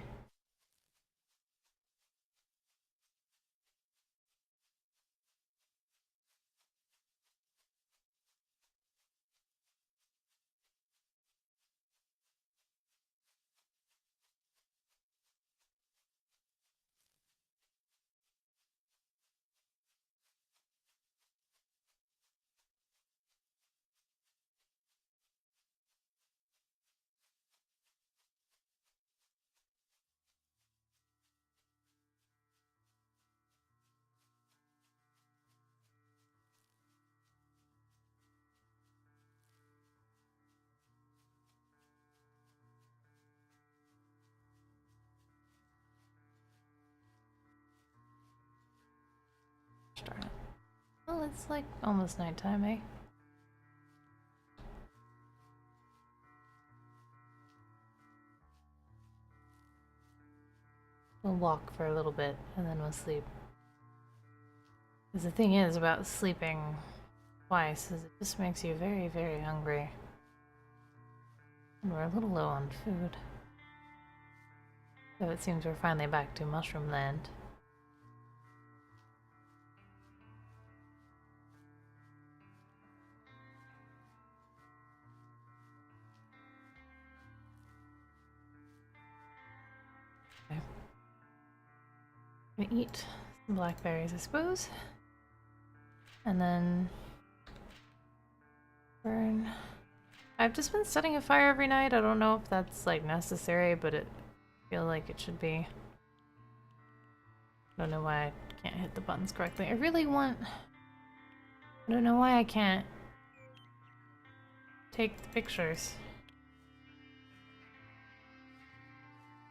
Darn it. Well, it's like almost nighttime, eh? We'll walk for a little bit and then we'll sleep. Because the thing is about sleeping twice is it just makes you very, very hungry. And we're a little low on food. So it seems we're finally back to Mushroom Land. Okay. I'm gonna eat some blackberries, I suppose. And then burn. I've just been setting a fire every night. I don't know if that's like necessary, but I feel like it should be. I don't know why I can't hit the buttons correctly. I really want. I don't know why I can't take the pictures.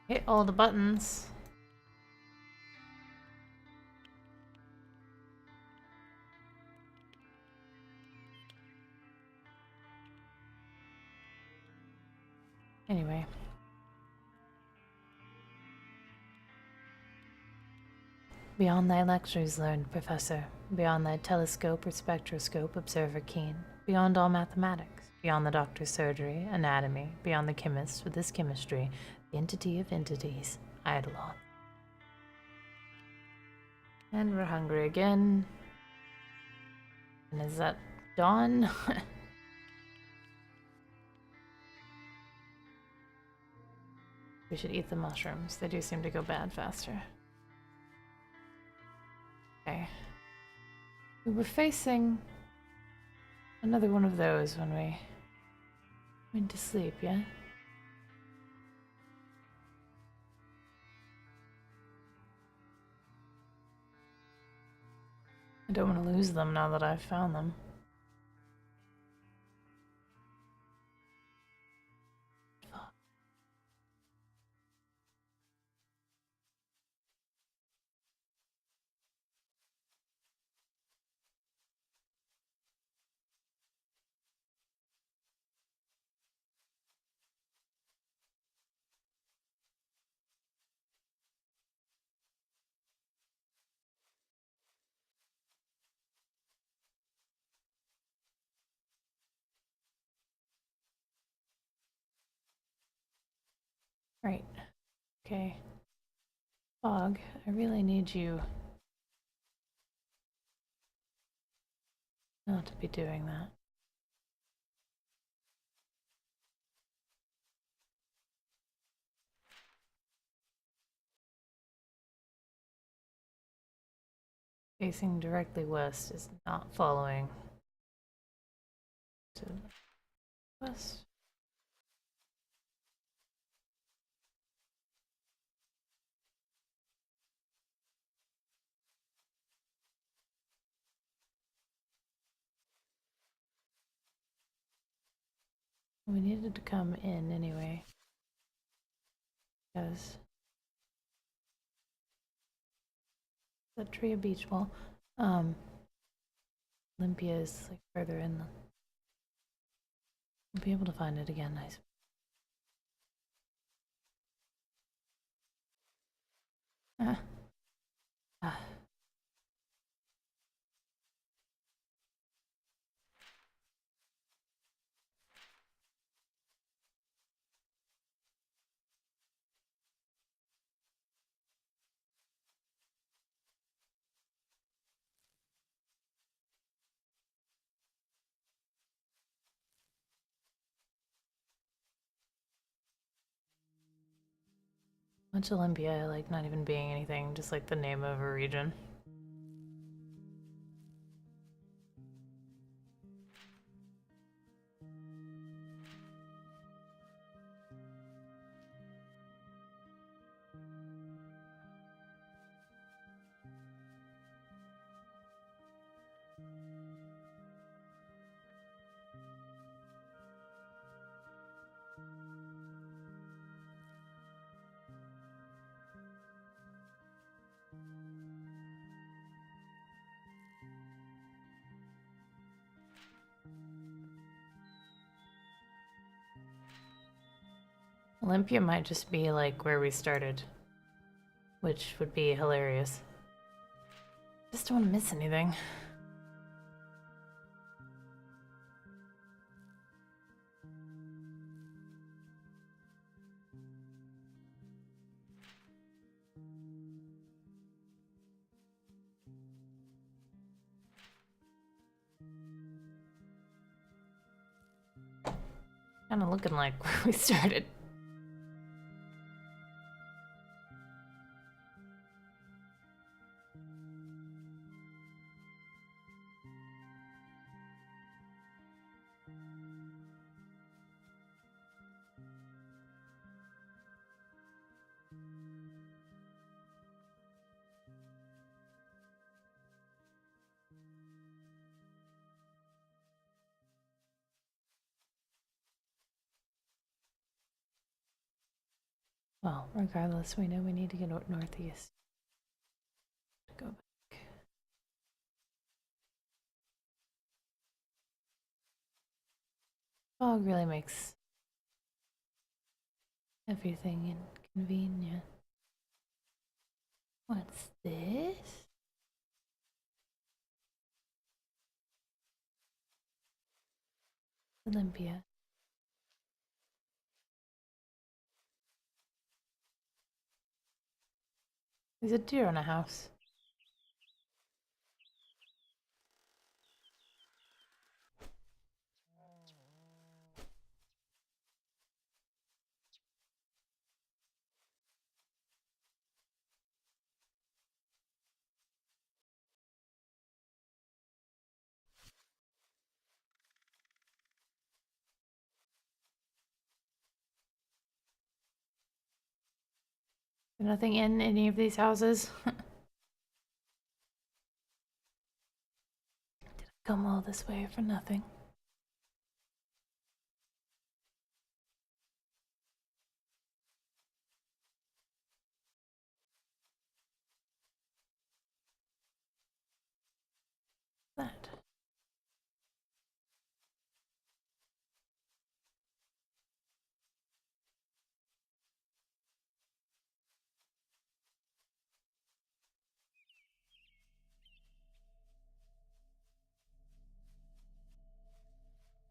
Hit all the buttons. Anyway. Beyond thy lectures learn, Professor. Beyond thy telescope or spectroscope, observer keen. Beyond all mathematics. Beyond the doctor's surgery, anatomy. Beyond the chemist with his chemistry. The entity of entities. Eidolon. And we're hungry again. And is that dawn? We should eat the mushrooms. They do seem to go bad faster. Okay. We were facing another one of those when we went to sleep, yeah? I don't want to lose them now that I've found them. Right. Okay. Fog, I really need you not to be doing that. Facing directly west is not following to the west. We needed to come in anyway, because the tree of beach ball. Olympia is like further in the. We'll be able to find it again, I suppose. Ah. Ah. Much Olympia, like not even being anything, just like the name of a region. Olympia might just be like where we started, which would be hilarious. Just don't want to miss anything. Kind of looking like where we started. Well, regardless, we know we need to get northeast. Go back. Fog really makes everything inconvenient. What's this? Olympia. There's a deer on a house. Nothing in any of these houses. Did I come all this way for nothing? That.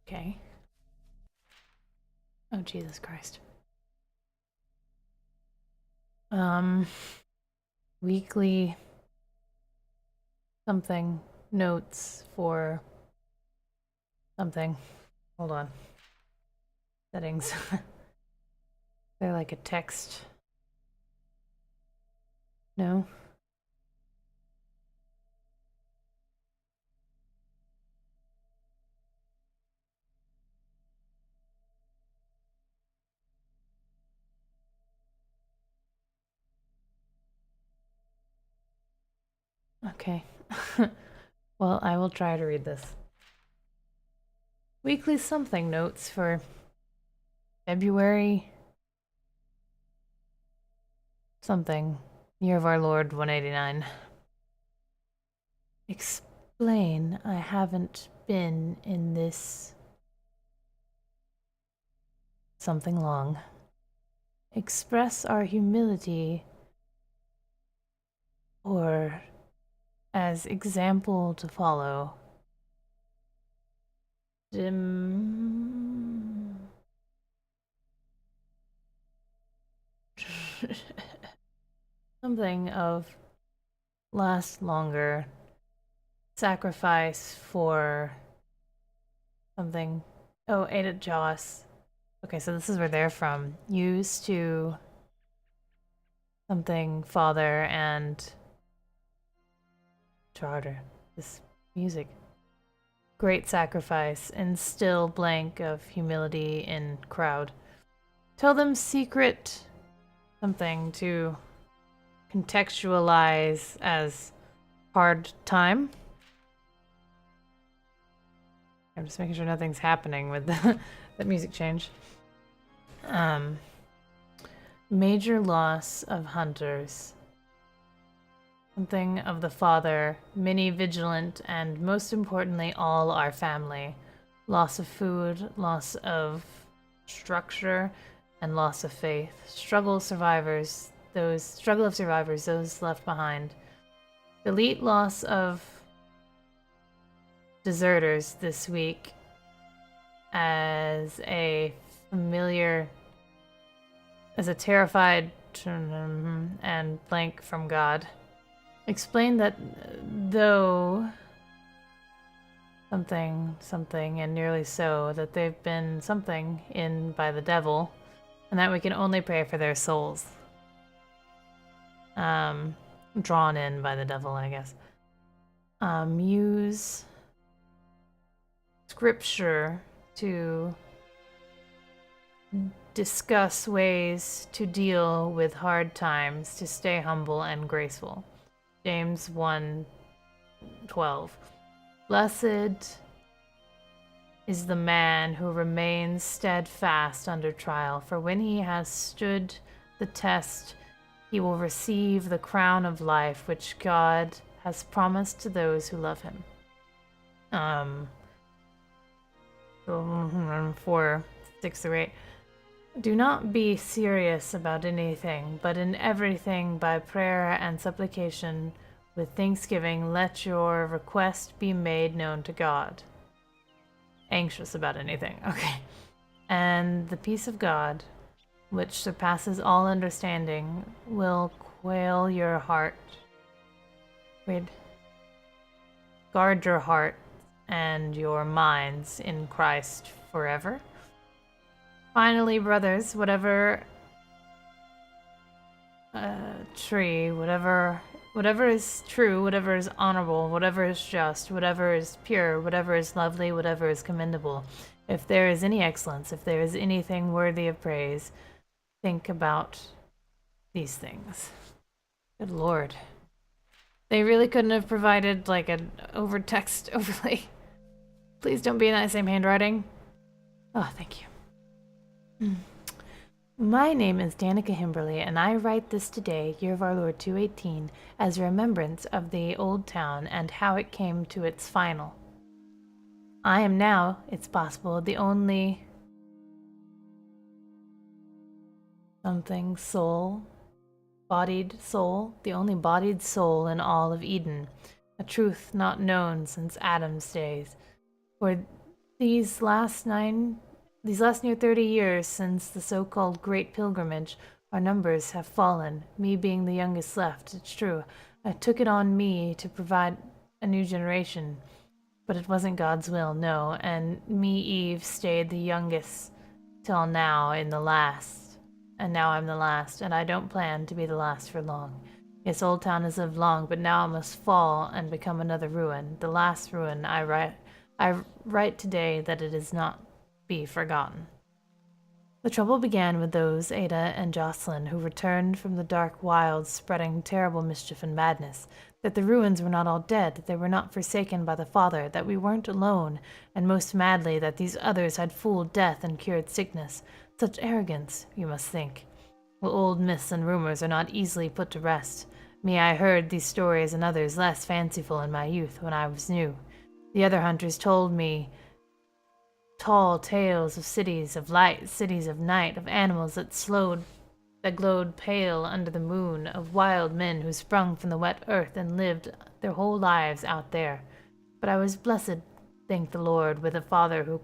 Okay. Oh, Jesus Christ. Weekly something notes for something. Hold on. Settings. They're like a text. No? Okay. Well, I will try to read this. Weekly something notes for February something. Year of our Lord 189. Explain, I haven't been in this something long. Express our humility or as example to follow. Something of last longer. Sacrifice for something. Oh, Ada Joss. Okay, so this is where they're from. Used to something father and charter. This music. Great sacrifice, instill blank of humility in crowd. Tell them secret something to contextualize as hard time. I'm just making sure nothing's happening with that music change. Major loss of hunters. Something of the father, many vigilant, and most importantly, all our family. Loss of food, loss of structure, and loss of faith. Struggle of survivors, those left behind. Delete loss of deserters this week as a terrified and blank from God. Explain that though something and nearly so, that they've been something in by the devil, and that we can only pray for their souls. Drawn in by the devil, I guess. Use scripture to discuss ways to deal with hard times, to stay humble and graceful. James 1:12. Blessed is the man who remains steadfast under trial, for when he has stood the test, he will receive the crown of life which God has promised to those who love him. 4:6-8. Do not be serious about anything, but in everything by prayer and supplication with thanksgiving let your request be made known to God. Anxious about anything. Okay. And the peace of God, which surpasses all understanding, will quail your heart. Guard your heart and your minds in Christ forever. Finally, brothers, whatever whatever is true, whatever is honorable, whatever is just, whatever is pure, whatever is lovely, whatever is commendable, if there is any excellence, if there is anything worthy of praise, think about these things. Good Lord. They really couldn't have provided like an overtext overlay. Please don't be in that same handwriting. Oh, thank you. My name is Danica Himberly, and I write this today, Year of Our Lord 218, as a remembrance of the old town and how it came to its final. I am now, it's possible, the only something soul, bodied soul, the only bodied soul in all of Eden, a truth not known since Adam's days. For these last near 30 years since the so-called Great Pilgrimage, Our numbers have fallen, me being the youngest left, it's true. I took it on me to provide a new generation, but it wasn't God's will, no, and me, Eve, stayed the youngest till now in the last. And now I'm the last, and I don't plan to be the last for long. Yes, Old Town has lived long, but now it must fall and become another ruin. The last ruin I write today that it is not be forgotten. The trouble began with those, Ada and Jocelyn, who returned from the dark wilds spreading terrible mischief and madness, that the ruins were not all dead, that they were not forsaken by the Father, that we weren't alone, and most madly that these others had fooled death and cured sickness. Such arrogance, you must think. Well, old myths and rumors are not easily put to rest. Me, I heard these stories and others less fanciful in my youth, when I was new. The other hunters told me tall tales of cities of light, cities of night, of animals that glowed pale under the moon, of wild men who sprung from the wet earth and lived their whole lives out there. But I was blessed, thank the Lord, with a father who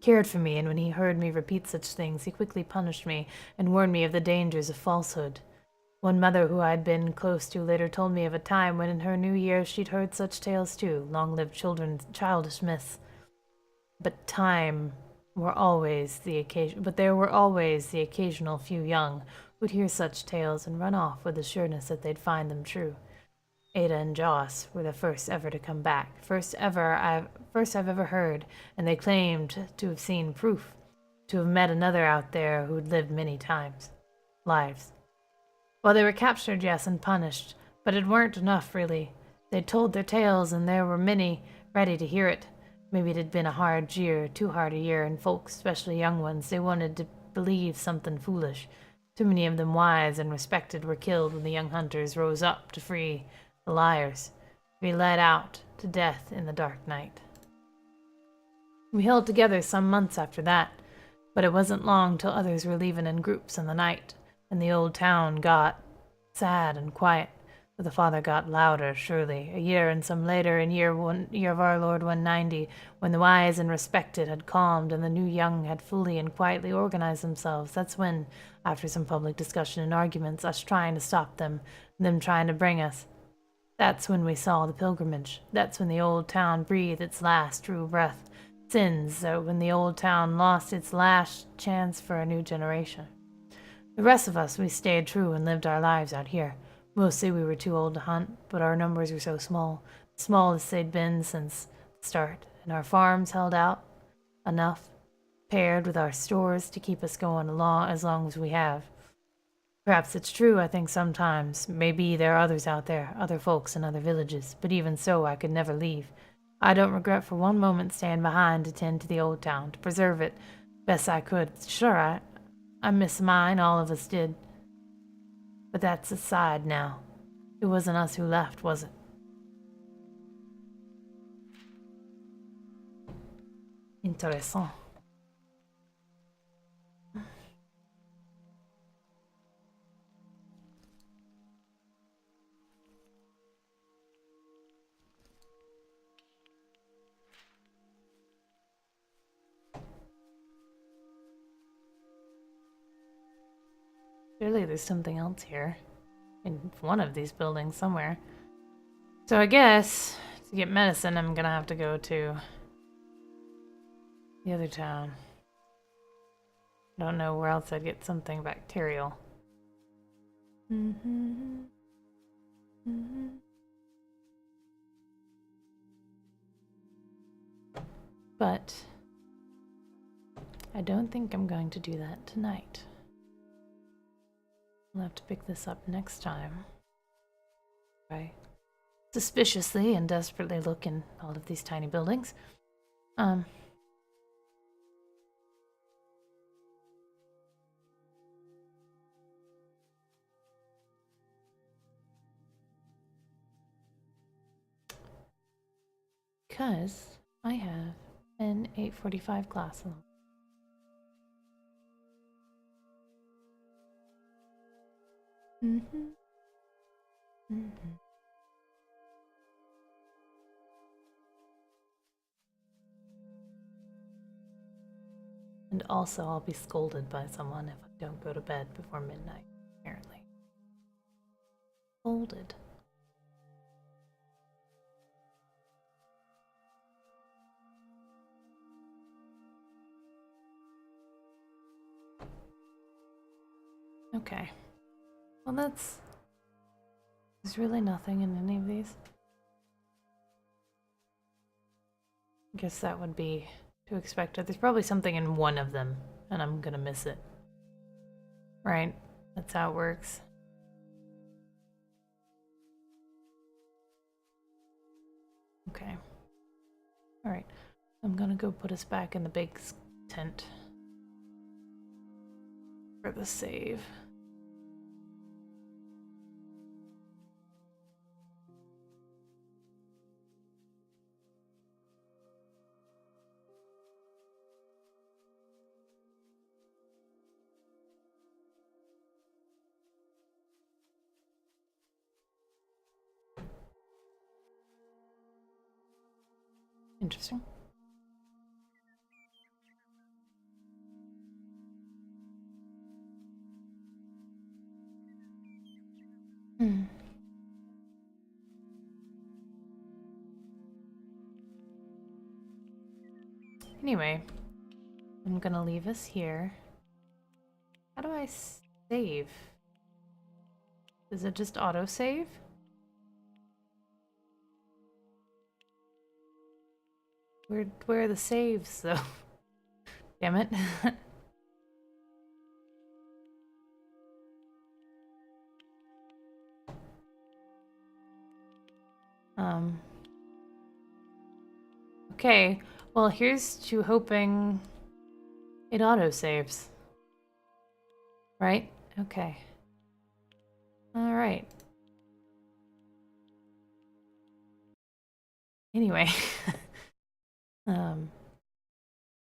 cared for me, and when he heard me repeat such things, he quickly punished me and warned me of the dangers of falsehood. One mother who I'd been close to later told me of a time when in her new years she'd heard such tales too, long-lived childish myths. But there were always the occasional few young who'd hear such tales and run off with assuredness that they'd find them true. Ada and Joss were the first ever to come back, first I've ever heard, and they claimed to have seen proof, to have met another out there who'd lived many lives. Well, they were captured, yes, and punished, but it weren't enough, really. They'd told their tales, and there were many ready to hear it. Maybe it had been a hard year, too hard a year, and folks, especially young ones, they wanted to believe something foolish. Too many of them wise and respected were killed when the young hunters rose up to free the liars, to be led out to death in the dark night. We held together some months after that, but it wasn't long till others were leaving in groups in the night, and the old town got sad and quiet. But the father got louder, surely. A year and some later, in year of our Lord 190, when the wise and respected had calmed and the new young had fully and quietly organized themselves, that's when, after some public discussion and arguments, us trying to stop them, and them trying to bring us, that's when we saw the pilgrimage. That's when the old town breathed its last true breath. Sins, when the old town lost its last chance for a new generation. The rest of us, we stayed true and lived our lives out here. Mostly we were too old to hunt, but our numbers were so small, the smallest they'd been since the start, and our farms held out enough, paired with our stores, to keep us going as long as we have. Perhaps it's true, I think sometimes. Maybe there are others out there, other folks in other villages, but even so, I could never leave. I don't regret for one moment staying behind to tend to the old town, to preserve it best I could. Sure, I miss mine, all of us did. But that's aside now. It wasn't us who left, was it? Intéressant. Surely there's something else here. In one of these buildings somewhere. So I guess, to get medicine, I'm gonna have to go to the other town. I don't know where else I'd get something bacterial. But I don't think I'm going to do that tonight. I'll have to pick this up next time. Right. Suspiciously and desperately look in all of these tiny buildings. Because I have an 8:45 class on. And also I'll be scolded by someone if I don't go to bed before midnight, apparently. Folded. Okay. Well, there's really nothing in any of these. I guess that would be to expect it. There's probably something in one of them, and I'm gonna miss it. Right? That's how it works. Okay. Alright. I'm gonna go put us back in the big tent for the save. Interesting. Anyway, I'm gonna leave us here. How do I save? Does it just auto-save? Where are the saves, though? Damn it. Okay, well, here's to hoping it auto-saves. Right? Okay. Alright. Anyway.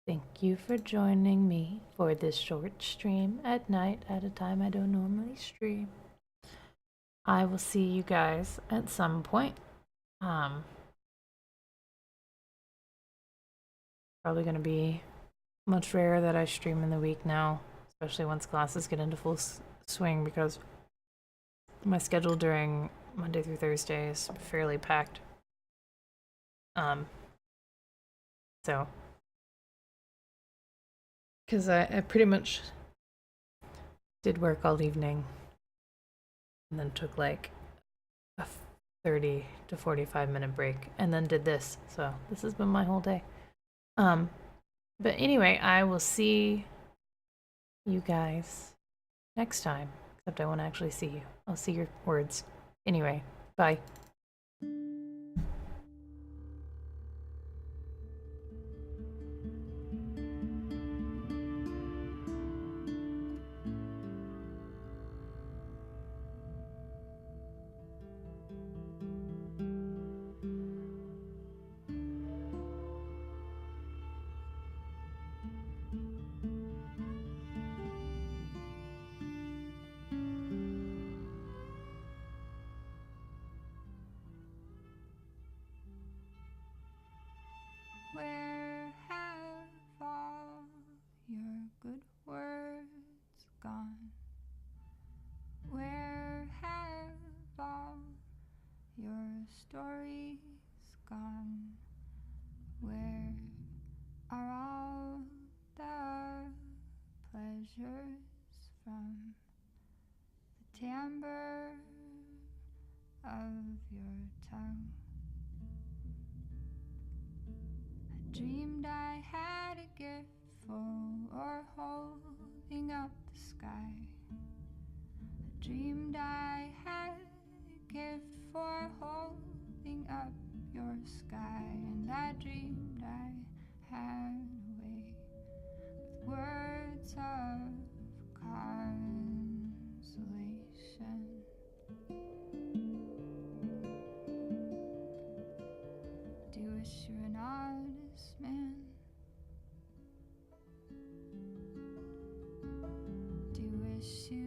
Thank you for joining me for this short stream at night at a time I don't normally stream. I will see you guys at some point. Probably gonna be much rarer that I stream in the week now, especially once classes get into full swing, because my schedule during Monday through Thursday is fairly packed. So, because I pretty much did work all evening and then took like a 30 to 45-minute break and then did this. So this has been my whole day. But anyway, I will see you guys next time, except I won't actually see you. I'll see your words. Anyway, bye. Where have all your good words gone? Where have all your stories gone? Where are all the pleasures from the timbre of your tongue? I dreamed I had a gift for holding up the sky. I dreamed I had a gift for holding up your sky, and I dreamed I had a way with words of consolation. Do you wish you were an honest man? Do you wish you